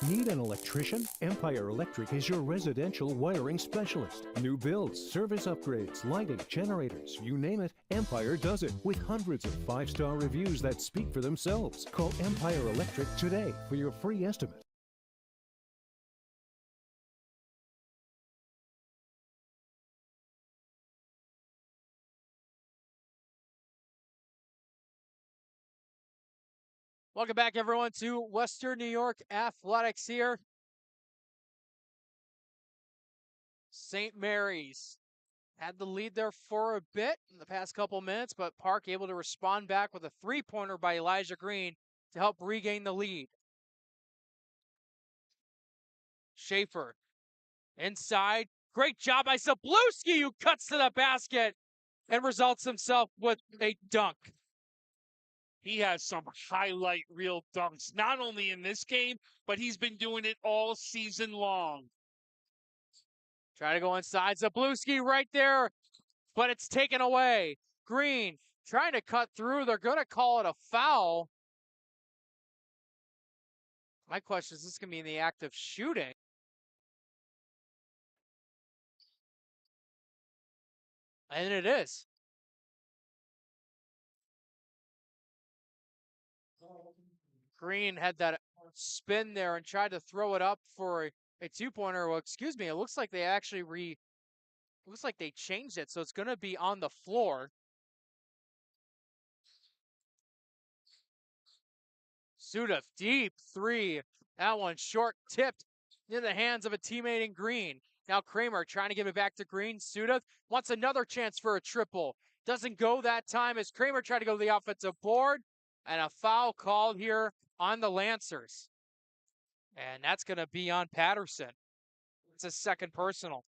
Need an electrician? Empire Electric is your residential wiring specialist. New builds, service upgrades, lighting, generators, you name it, Empire does it with hundreds of 5-star reviews that speak for themselves. Call Empire Electric today for your free estimate. Welcome back, everyone, to Western New York Athletics here. St. Mary's had the lead there for a bit in the past couple minutes, but Park able to respond back with a three-pointer by Elijah Green to help regain the lead. Schaefer inside. Great job by Zabluski, who cuts to the basket and results himself with a dunk. He has some highlight reel dunks, not only in this game, but he's been doing it all season long. Try to go inside. Zabluski right there, but it's taken away. Green trying to cut through. They're going to call it a foul. My question is this going to be in the act of shooting? And it is. Green had that spin there and tried to throw it up for a two-pointer. Well, excuse me, it looks like they actually looks like they changed it, so it's going to be on the floor. Sudaf, deep three. That one short tipped in the hands of a teammate in Green. Now Kramer trying to give it back to Green. Sudaf wants another chance for a triple. Doesn't go that time as Kramer tried to go to the offensive board. And a foul called here on the Lancers. And that's going to be on Patterson. It's a second personal.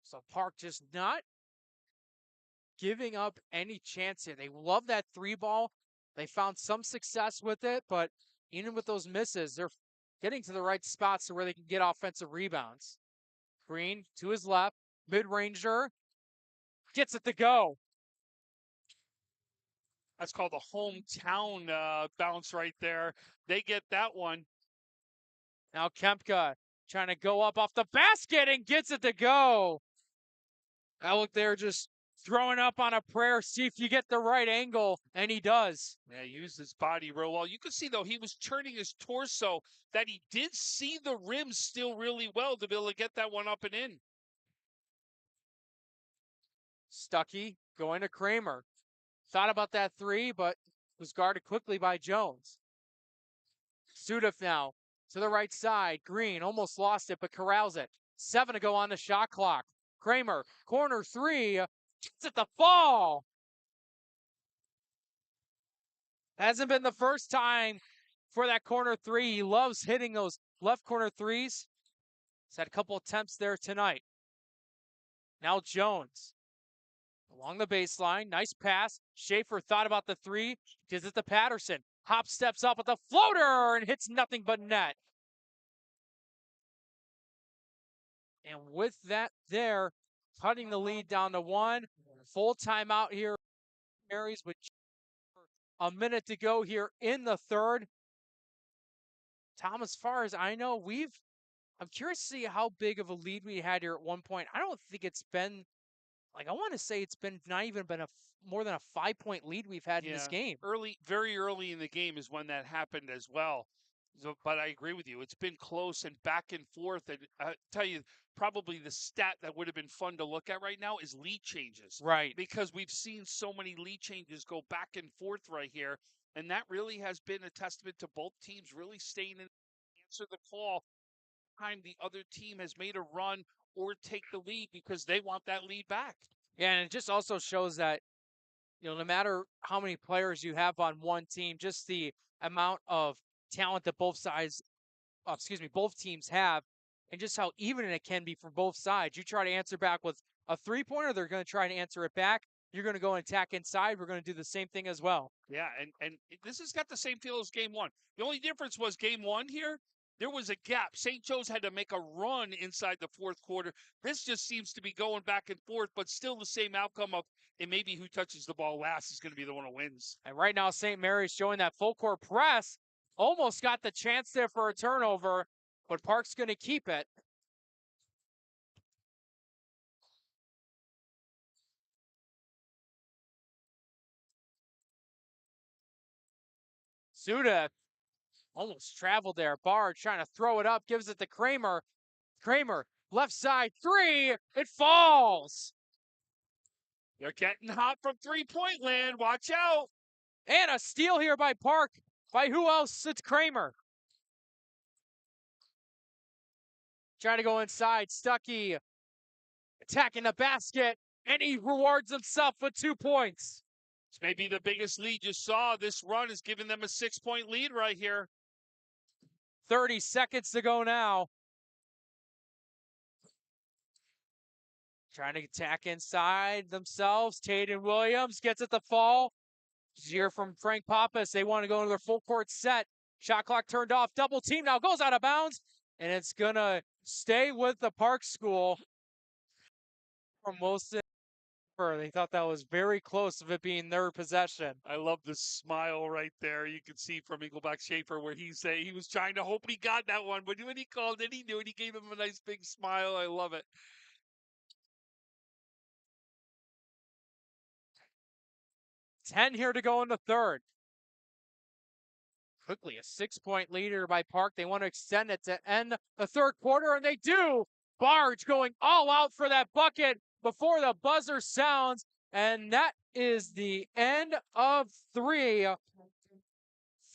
So Park just not giving up any chance here. They love that three ball. They found some success with it, but even with those misses, they're getting to the right spots to where they can get offensive rebounds. Green to his left, mid-ranger, gets it to go. That's called a hometown bounce right there. They get that one. Now Kempka trying to go up off the basket and gets it to go. I look there just throwing up on a prayer, see if you get the right angle, and he does. Yeah, he used his body real well. You can see, though, he was turning his torso, that he did see the rim still really well to be able to get that one up and in. Stuckey going to Kramer. Thought about that three, but was guarded quickly by Jones. Sudaf now to the right side. Green almost lost it, but corrals it. 7 to go on the shot clock. Kramer, corner three, gets it to fall. Hasn't been the first time for that corner three. He loves hitting those left corner threes. He's had a couple attempts there tonight. Now Jones. Along the baseline, nice pass. Schaefer thought about the three, gives it to Patterson. Hop steps up with the floater and hits nothing but net. And with that there, cutting the lead down to 1. Full timeout here. Marys with a minute to go here in the third. Tom, as far as I know, I'm curious to see how big of a lead we had here at one point. I don't think it's been, I want to say it's been not even been more than a 5-point lead we've had in this game. Very early in the game is when that happened as well. So, but I agree with you. It's been close and back and forth. And I tell you, probably the stat that would have been fun to look at right now is lead changes. Right. Because we've seen so many lead changes go back and forth right here. And that really has been a testament to both teams really staying in, answer the call time the other team has made a run or take the lead because they want that lead back. Yeah, and it just also shows that, no matter how many players you have on one team, just the amount of talent that both teams have, and just how even it can be for both sides. You try to answer back with a three-pointer, they're going to try to answer it back. You're going to go and attack inside. We're going to do the same thing as well. Yeah, and this has got the same feel as game one. The only difference was game one here, there was a gap. St. Joe's had to make a run inside the fourth quarter. This just seems to be going back and forth, but still the same outcome of, and maybe who touches the ball last is going to be the one who wins. And right now, St. Mary's showing that full court press. Almost got the chance there for a turnover, but Park's going to keep it. Suda almost traveled there. Bard trying to throw it up, gives it to Kramer. Kramer, left side, three, it falls. They're getting hot from three-point land. Watch out. And a steal here by Park. By who else? It's Kramer. Trying to go inside. Stuckey attacking the basket, and he rewards himself with 2 points. This may be the biggest lead you saw. This run is giving them a 6-point lead right here. 30 seconds to go now. Trying to attack inside themselves. Tatum Williams gets it to fall. Here from Frank Pappas. They want to go into their full court set. Shot clock turned off. Double team now goes out of bounds. And it's going to stay with the Park School. From most they thought that was very close of it being their possession. I love the smile right there. You can see from Eagleback Schaefer where he was trying to hope he got that one. But when he called it, he knew it. He gave him a nice big smile. I love it. 10 here to go in the third. Quickly, a 6-point leader by Park. They want to extend it to end the third quarter, and they do. Barge going all out for that bucket before the buzzer sounds, and that is the end of three.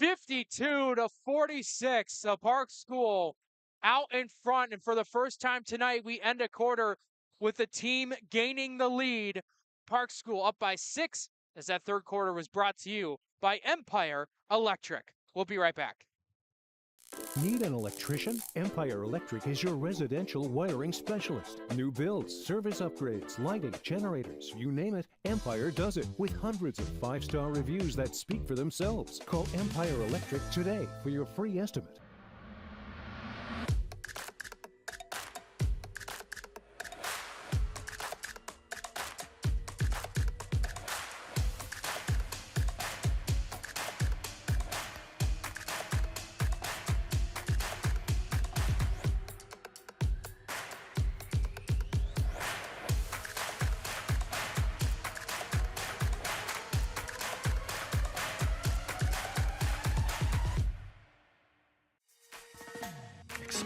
52-46. The Park School out in front, and for the first time tonight, we end a quarter with the team gaining the lead. Park School up by 6, as that third quarter was brought to you by Empire Electric. We'll be right back. Need an electrician? Empire Electric is your residential wiring specialist. New builds, service upgrades, lighting, generators, you name it, Empire does it with hundreds of 5-star reviews that speak for themselves. Call Empire Electric today for your free estimate.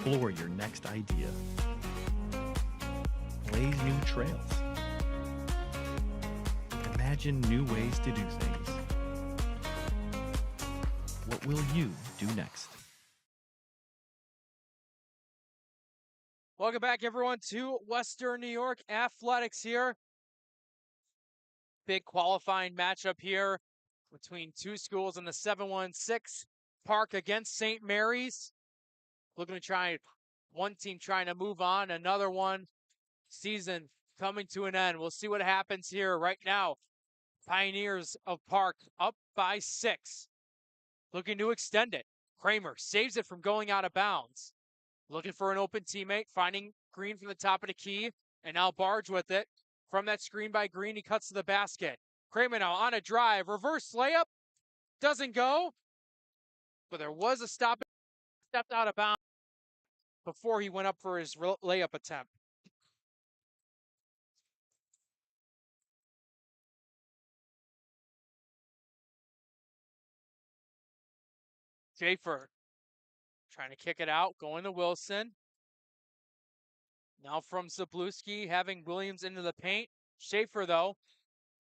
Explore your next idea. Blaze new trails. Imagine new ways to do things. What will you do next? Welcome back, everyone, to Western New York Athletics here. Big qualifying matchup here between two schools in the 7-1-6. Park against St. Mary's. Looking to try one team trying to move on, another one season coming to an end. We'll see what happens here right now. Pioneers of Park up by 6. Looking to extend it. Kramer saves it from going out of bounds. Looking for an open teammate, finding Green from the top of the key, and now Barge with it. From that screen by Green, he cuts to the basket. Kramer now on a drive, reverse layup, doesn't go, but there was a stop, stepped out of bounds before he went up for his layup attempt. Schaefer trying to kick it out, going to Wilson. Now from Zabluski, having Williams into the paint. Schaefer, though,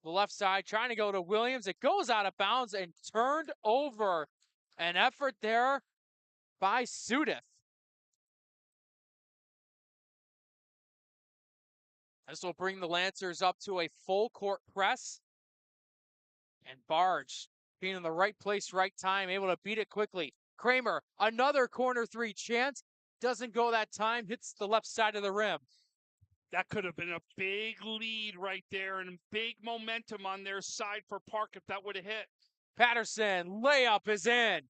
The left side trying to go to Williams. It goes out of bounds and turned over. An effort there by Sudith. This will bring the Lancers up to a full court press. And Barge being in the right place, right time, able to beat it quickly. Kramer, another corner three chance. Doesn't go that time, hits the left side of the rim. That could have been a big lead right there and big momentum on their side for Park if that would have hit. Patterson, layup is in.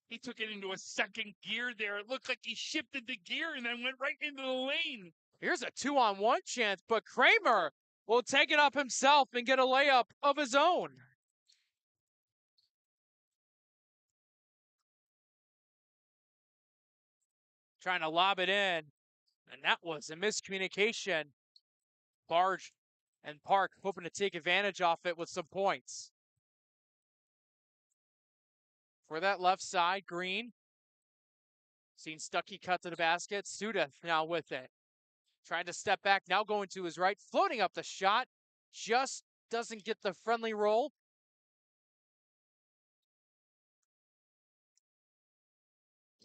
He took it into a second gear there. It looked like he shifted the gear and then went right into the lane. Here's a 2-on-1 chance, but Kramer will take it up himself and get a layup of his own. Trying to lob it in, and that was a miscommunication. Barge and Park hoping to take advantage off it with some points. For that left side, Green. Seen Stuckey cut to the basket. Sudeth now with it. Trying to step back, now going to his right. Floating up the shot. Just doesn't get the friendly roll.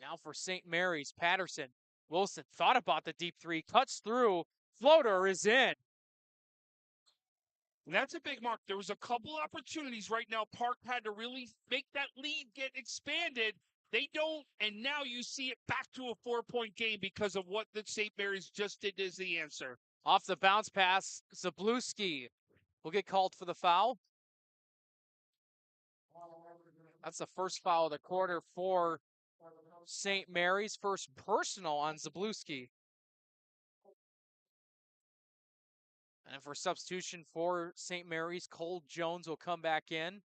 Now for St. Mary's, Patterson. Wilson thought about the deep three. Cuts through. Floater is in. And that's a big mark. There was a couple opportunities right now. Park had to really make that lead get expanded. They don't, and now you see it back to a 4-point game because of what the St. Mary's just did as the answer. Off the bounce pass, Zabluski will get called for the foul. That's the first foul of the quarter for St. Mary's. First personal on Zabluski. And for substitution for St. Mary's, Cole Jones will come back in.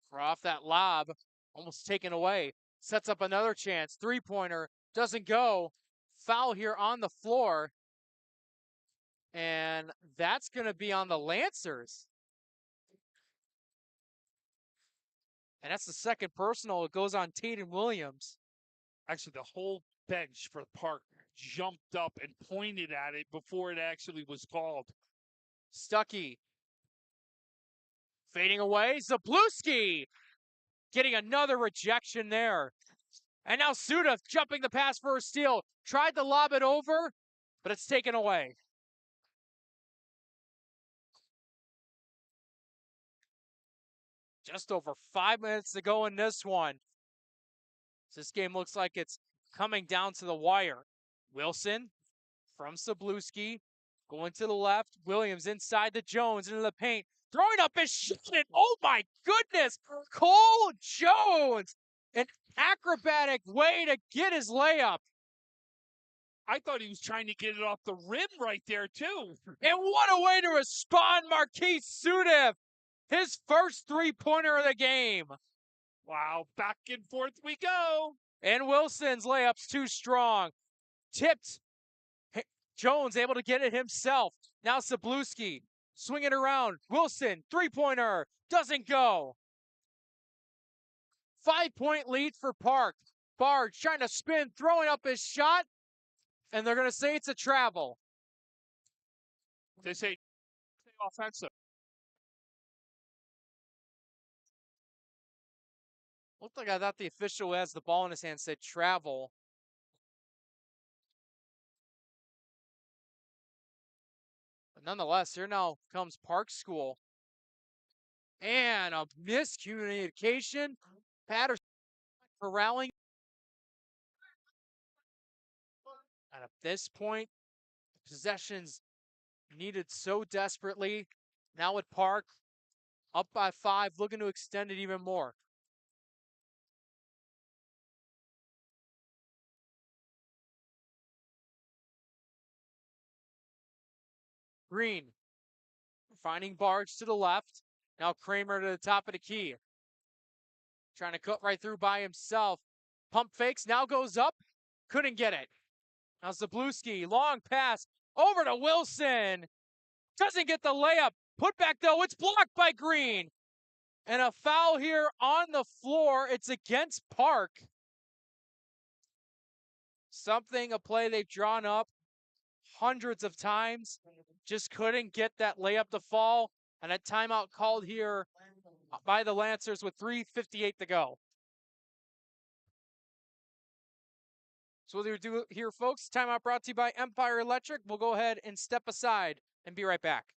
For off that lob, almost taken away. Sets up another chance. Three-pointer doesn't go. Foul here on the floor. And that's going to be on the Lancers. And that's the second personal. It goes on Tatum Williams. Actually, the whole bench for Park jumped up and pointed at it before it actually was called. Stuckey. Fading away. Zabluski getting another rejection there. And now Sudeth jumping the pass for a steal. Tried to lob it over, but it's taken away. Just over 5 minutes to go in this one. This game looks like it's coming down to the wire. Wilson from Zabluski going to the left. Williams inside the Jones into the paint. Throwing up his shot. And oh my goodness, Cole Jones. An acrobatic way to get his layup. I thought he was trying to get it off the rim right there, too. And what a way to respond, Marquise Sudeth. His first three-pointer of the game. Wow, back and forth we go. And Wilson's layup's too strong. Tipped. Jones able to get it himself. Now Zabluski swing it around. Wilson, three-pointer, doesn't go. 5-point lead for Park. Barge trying to spin, throwing up his shot. And they're going to say it's a travel. They say offensive. Looked like I thought the official who has the ball in his hand said travel. But nonetheless, here now comes Park School. And a miscommunication. Patterson corralling. And at this point, possessions needed so desperately. Now with Park up by 5, looking to extend it even more. Green finding Barge to the left. Now Kramer to the top of the key. Trying to cut right through by himself. Pump fakes, now goes up. Couldn't get it. Now Zabluski, long pass over to Wilson. Doesn't get the layup. Put back though, it's blocked by Green. And a foul here on the floor. It's against Park. a play they've drawn up hundreds of times. Just couldn't get that layup to fall. And a timeout called here by the Lancers with 3:58 to go. So what do we do here, folks? Timeout brought to you by Empire Electric. We'll go ahead and step aside and be right back.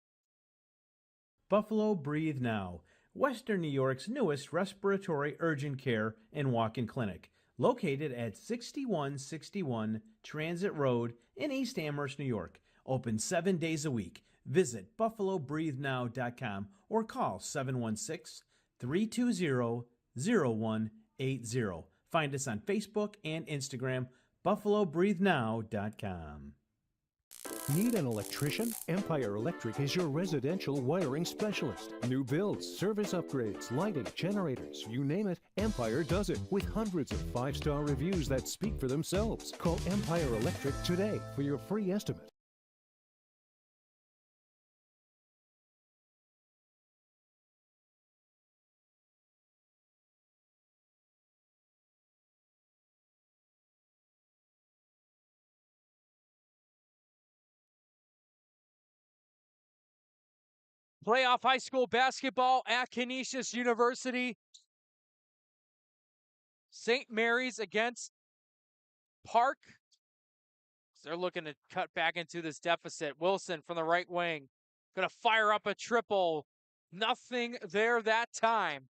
Buffalo Breathe Now, Western New York's newest respiratory urgent care and walk-in clinic, located at 6161 Transit Road in East Amherst, New York. Open 7 days a week. Visit buffalobreathenow.com or call 716-320-0180. Find us on Facebook and Instagram, buffalobreathenow.com. Need an electrician? Empire Electric is your residential wiring specialist. New builds, service upgrades, lighting, generators, you name it, Empire does it with hundreds of 5-star reviews that speak for themselves. Call Empire Electric today for your free estimate. Playoff high school basketball at Canisius University. St. Mary's against Park. They're looking to cut back into this deficit. Wilson from the right wing. Going to fire up a triple. Nothing there that time.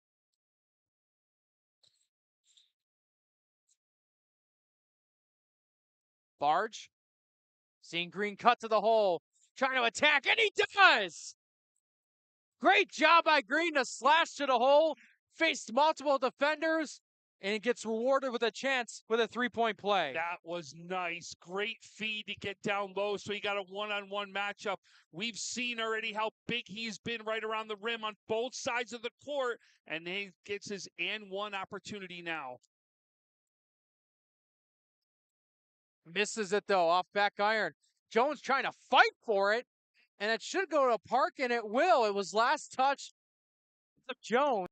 Barge. Seeing Green cut to the hole. Trying to attack, and he does! Great job by Green to slash to the hole. Faced multiple defenders, and he gets rewarded with a chance with a three-point play. That was nice. Great feed to get down low, so he got a one-on-one matchup. We've seen already how big he's been right around the rim on both sides of the court, and he gets his and one opportunity now. Misses it, though, off back iron. Jones trying to fight for it, and it should go to Park, and it will. It was last touch of Jones.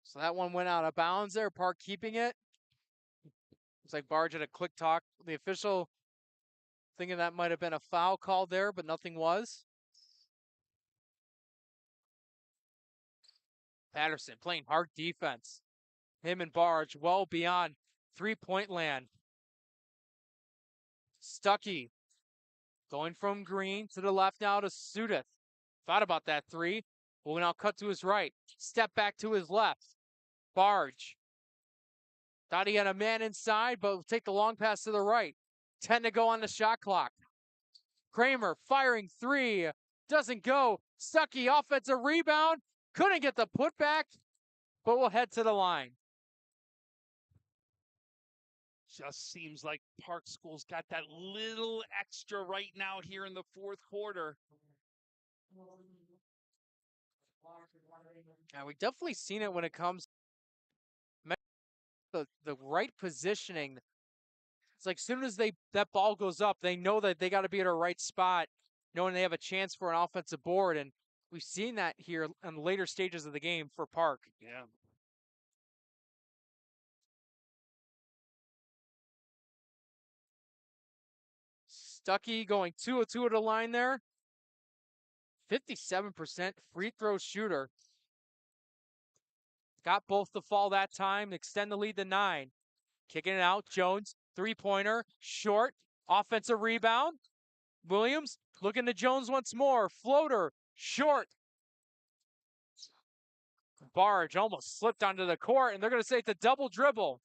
So that one went out of bounds there. Park keeping it. Looks like Barge had a quick talk. The official thinking that might have been a foul called there, but nothing was. Patterson playing hard defense. Him and Barge well beyond three-point land. Stuckey going from Green to the left now to Sudeth. Thought about that three. Will now cut to his right. Step back to his left. Barge. Thought he had a man inside, but will take the long pass to the right. 10 to go on the shot clock. Kramer firing three. Doesn't go. Stuckey offensive rebound. Couldn't get the putback, but will head to the line. Just seems like Park School's got that little extra right now here in the fourth quarter. Yeah, we definitely seen it when it comes to the right positioning. It's like as soon as that ball goes up, they know that they got to be at a right spot, knowing they have a chance for an offensive board. And we've seen that here in the later stages of the game for Park. Yeah. Stuckey going 2 of 2 at the line there. 57% free throw shooter. Got both to fall that time, extend the lead to 9. Kicking it out, Jones, three-pointer, short, offensive rebound. Williams looking to Jones once more, floater, short. Barge almost slipped onto the court, and they're going to say it's a double dribble.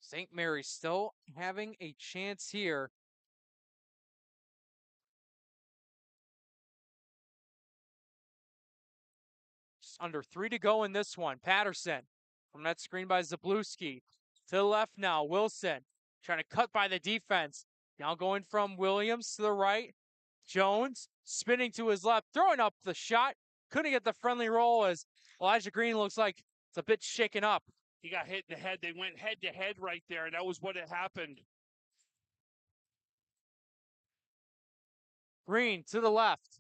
St. Mary's still having a chance here. Just under 3 to go in this one. Patterson from that screen by Zabluski. To the left now, Wilson trying to cut by the defense. Now going from Williams to the right. Jones spinning to his left, throwing up the shot. Couldn't get the friendly roll as Elijah Green looks like it's a bit shaken up. He got hit in the head. They went head to head right there, and that was what had happened. Green to the left.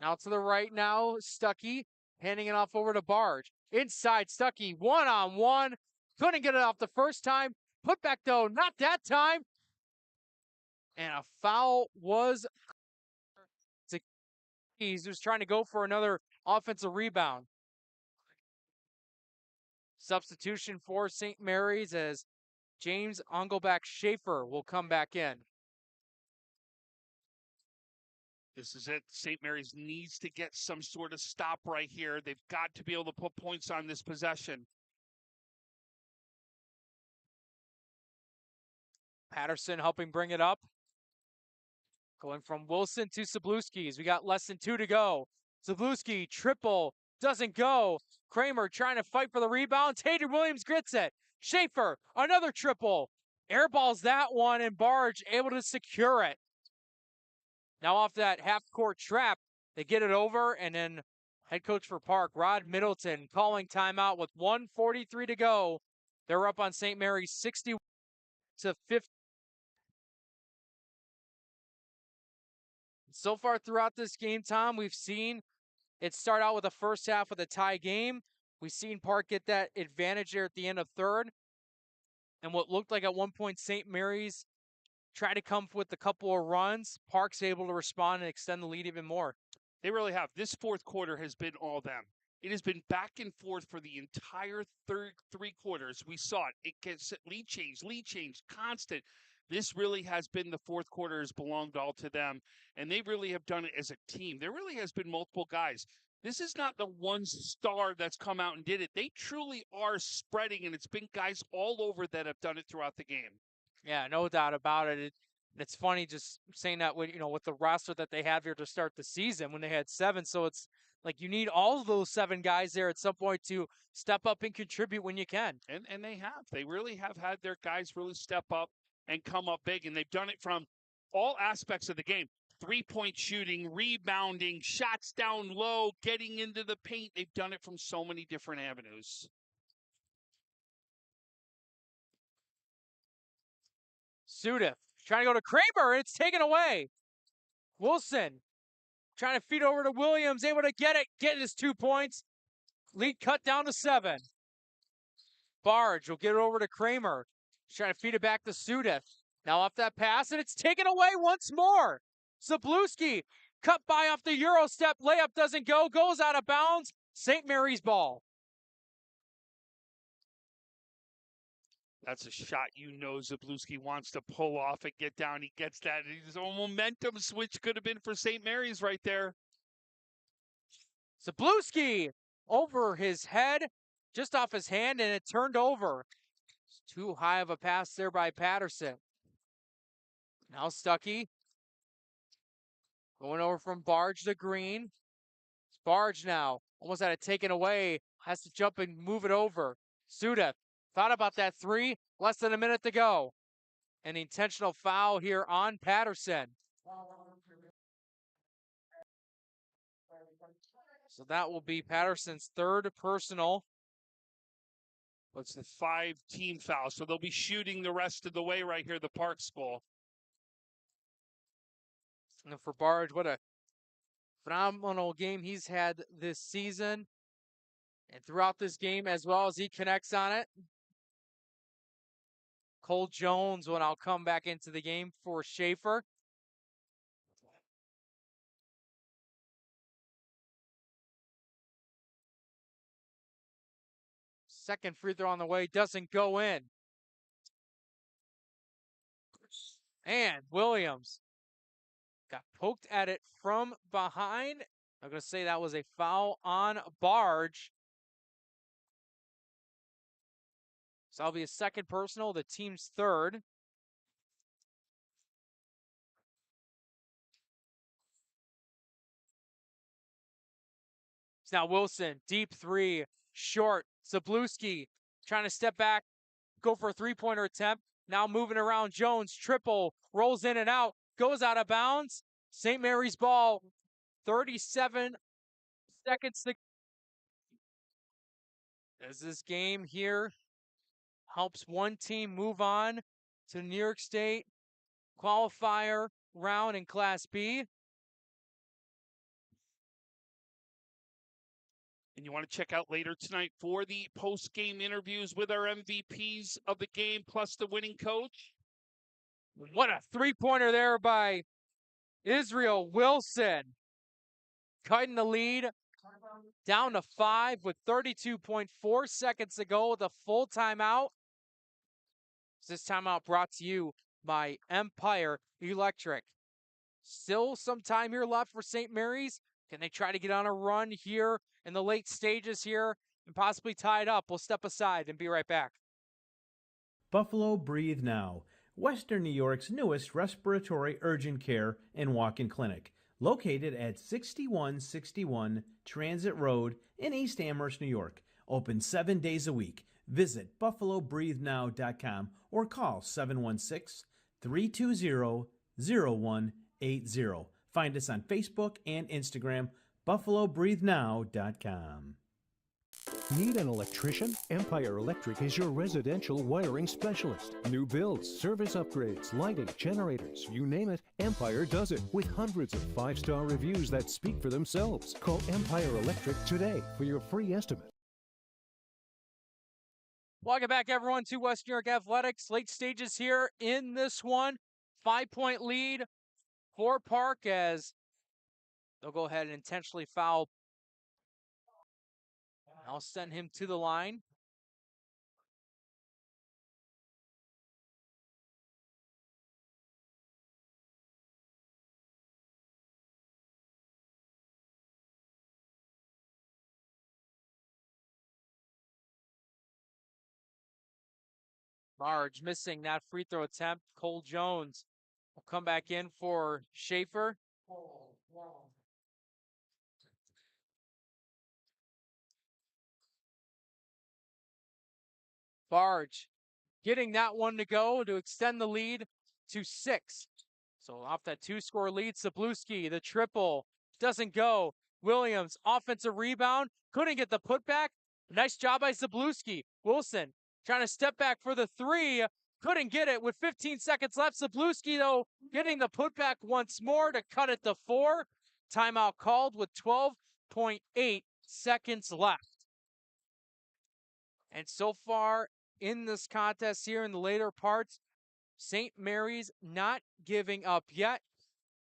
Now to the right now, Stuckey handing it off over to Barge. Inside, Stuckey, one-on-one. Couldn't get it off the first time. Put back though, not that time. And a foul was to Keys, who's trying to go for another offensive rebound. Substitution for St. Mary's as James Engelbach Schaefer will come back in. This is it. St. Mary's needs to get some sort of stop right here. They've got to be able to put points on this possession. Patterson helping bring it up. Going from Wilson to Zabluski's. We got less than 2 to go. Zabluski, triple, doesn't go. Kramer trying to fight for the rebound. Tater Williams gets it. Schaefer, another triple. Airballs that one, and Barge able to secure it. Now off that half-court trap, they get it over, and then head coach for Park, Rod Middleton, calling timeout with 1:43 to go. They're up on St. Mary's 60 to 50. So far throughout this game, Tom, we've seen it start out with the first half with a tie game. We've seen Park get that advantage there at the end of third. And what looked like at one point St. Mary's tried to come with a couple of runs. Park's able to respond and extend the lead even more. They really have. This fourth quarter has been all them. It has been back and forth for the entire third 3 quarters. We saw it. It gets lead change, constant. This really has been the fourth quarter has belonged all to them, and they really have done it as a team. There really has been multiple guys. This is not the one star that's come out and did it. They truly are spreading, and it's been guys all over that have done it throughout the game. Yeah, no doubt about it. It's funny just saying that with the roster that they have here to start the season when they had 7. So it's like you need all of those 7 guys there at some point to step up and contribute when you can. And they have. They really have had their guys really step up and come up big, and they've done it from all aspects of the game. 3-point shooting, rebounding, shots down low, getting into the paint. They've done it from so many different avenues. Sudif trying to go to Kramer, and it's taken away. Wilson trying to feed over to Williams, able to get his 2 points. Lead cut down to 7. Barge will get it over to Kramer. He's trying to feed it back to Sudif. Now off that pass, and it's taken away once more. Zabluski cut by off the Euro step. Layup doesn't go, goes out of bounds. St. Mary's ball. That's a shot Zabluski wants to pull off and get down. He gets that. His own momentum switch could have been for St. Mary's right there. Zabluski over his head, just off his hand, and it turned over. It's too high of a pass there by Patterson. Now Stuckey going over from Barge to Green. It's Barge now. Almost had it taken away. Has to jump and move it over. Sudif thought about that 3. Less than a minute to go. An intentional foul here on Patterson. So that will be Patterson's 3rd personal. It's the 5-team foul. So they'll be shooting the rest of the way right here, the Park School. And for Barge, what a phenomenal game he's had this season. And throughout this game, as well as he connects on it. Cole Jones will now come back into the game for Schaefer. Second free throw on the way, doesn't go in. And Williams got poked at it from behind. I'm going to say that was a foul on Barge. So that'll be a second personal, the team's 3rd. It's now Wilson, deep 3, short. Zabluski trying to step back, go for a 3-pointer attempt. Now moving around Jones, triple, rolls in and out, goes out of bounds. St. Mary's ball, 37 seconds to as this game here helps one team move on to the New York State qualifier round in Class B. And you want to check out later tonight for the post-game interviews with our MVPs of the game, plus the winning coach. What a three-pointer there by Israel Wilson. Cutting the lead down to 5 with 32.4 seconds to go with a full timeout. This timeout brought to you by Empire Electric. Still some time here left for St. Mary's. Can they try to get on a run here in the late stages here and possibly tie it up? We'll step aside and be right back. Buffalo Breathe Now, Western New York's newest respiratory urgent care and walk-in clinic, located at 6161 Transit Road in East Amherst, New York. Open 7 days a week. Visit buffalobreathenow.com or call 716-320-0180. Find us on Facebook and Instagram, buffalobreathenow.com. Need an electrician? Empire Electric is your residential wiring specialist. New builds, service upgrades, lighting, generators, you name it, Empire does it with hundreds of 5-star reviews that speak for themselves. Call Empire Electric today for your free estimate. Welcome back, everyone, to West New York Athletics. Late stages here in this one. 5-point lead for Park as they'll go ahead and intentionally foul. I'll send him to the line. Marge missing that free throw attempt. Cole Jones will come back in for Schaefer. Barge getting that one to go to extend the lead to 6. So off that 2-score lead, Sabluski, the triple doesn't go. Williams, offensive rebound, couldn't get the putback. Nice job by Zabluski. Wilson trying to step back for the 3, couldn't get it with 15 seconds left. Zabluski, though, getting the putback once more to cut it to 4. Timeout called with 12.8 seconds left. And so far in this contest here in the later parts, St. Mary's not giving up yet.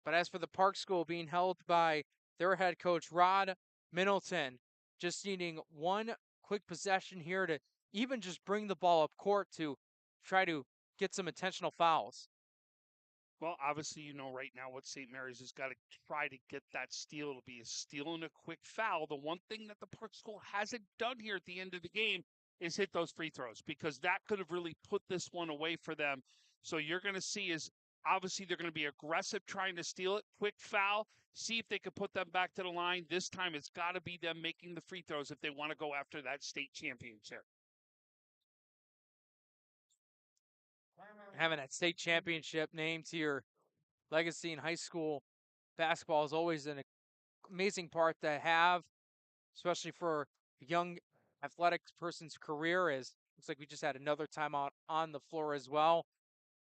But as for the Park School being held by their head coach, Rod Middleton, just needing one quick possession here to even just bring the ball up court to try to get some intentional fouls. Well, obviously, you know right now what St. Mary's has got to try to get that steal. It'll be a steal and a quick foul. The one thing that the Park School hasn't done here at the end of the game is hit those free throws, because that could have really put this one away for them. So you're going to see is obviously they're going to be aggressive trying to steal it. Quick foul, see if they can put them back to the line. This time it's got to be them making the free throws if they want to go after that state championship. Having that state championship named to your legacy in high school basketball is always an amazing part to have, especially for a young athletic person's career. As looks like we just had another timeout on the floor as well.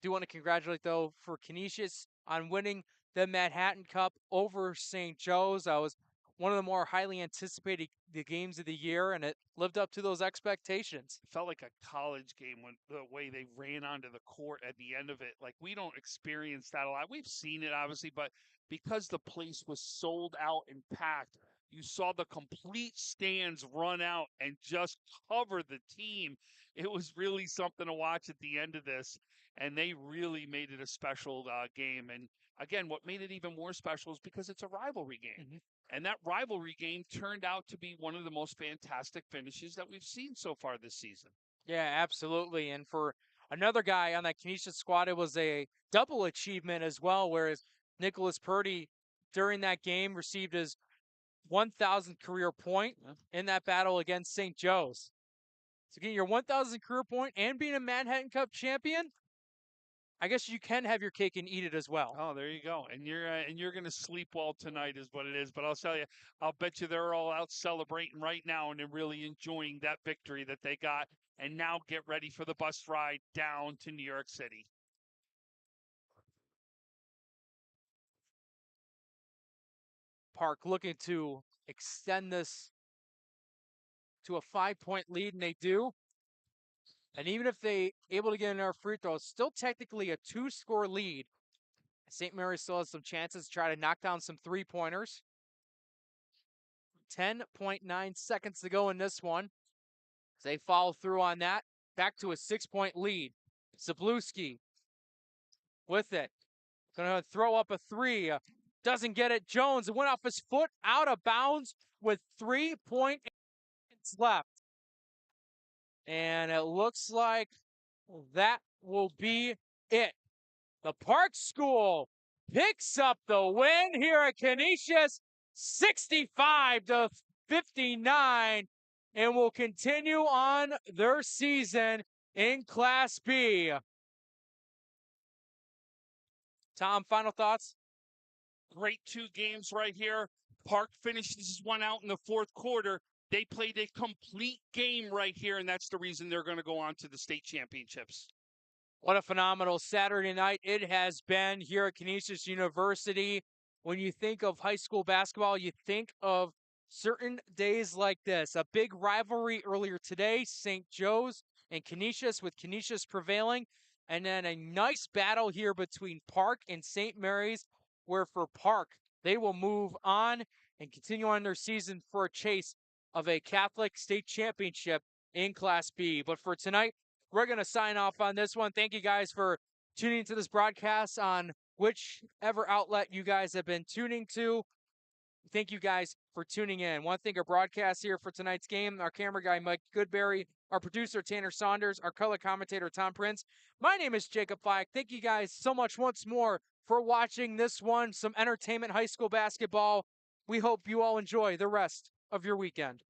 Do want to congratulate, though, for Canisius on winning the Manhattan Cup over St. Joe's. That was one of the more highly anticipated games of the year, and it lived up to those expectations. It felt like a college game when the way they ran onto the court at the end of it. Like, we don't experience that a lot. We've seen it, obviously, but because the place was sold out and packed, you saw the complete stands run out and just cover the team. It was really something to watch at the end of this, and they really made it a special game. And again, what made it even more special is because it's a rivalry game. Mm-hmm. And that rivalry game turned out to be one of the most fantastic finishes that we've seen so far this season. Yeah, absolutely. And for another guy on that Canisius squad, it was a double achievement as well, whereas Nicholas Purdy during that game received his 1,000th career point in that battle against St. Joe's. So getting your 1,000th career point and being a Manhattan Cup champion, I guess you can have your cake and eat it as well. Oh, there you go. And you're going to sleep well tonight is what it is. But I'll tell you, I'll bet you they're all out celebrating right now and they're really enjoying that victory that they got. And now get ready for the bus ride down to New York City. Park looking to extend this to a 5-point lead, and they do. And even if they able to get another free throw, it's still technically a 2-score lead. St. Mary's still has some chances to try to knock down some 3-pointers. 10.9 seconds to go in this one. They follow through on that. Back to a 6-point lead. Zabluski with it. Gonna throw up a 3. Doesn't get it. Jones went off his foot, out of bounds with 3.8 seconds left. And it looks like that will be it. The Park School picks up the win here at Canisius, 65-59, and will continue on their season in Class B. Tom, final thoughts? Great 2 games right here. Park finishes one out in the fourth quarter. They played a complete game right here, and that's the reason they're going to go on to the state championships. What a phenomenal Saturday night it has been here at Canisius University. When you think of high school basketball, you think of certain days like this. A big rivalry earlier today, St. Joe's and Canisius, with Canisius prevailing. And then a nice battle here between Park and St. Mary's, where for Park, they will move on and continue on their season for a chase of a Catholic state championship in Class B. But for tonight, we're going to sign off on this one. Thank you guys for tuning into this broadcast on whichever outlet you guys have been tuning to. Thank you guys for tuning in. Want to thank our broadcast here for tonight's game, our camera guy, Mike Goodberry, our producer, Tanner Saunders, our color commentator, Tom Prince. My name is Jacob Fike. Thank you guys so much once more for watching this one, some entertainment high school basketball. We hope you all enjoy the rest of your weekend.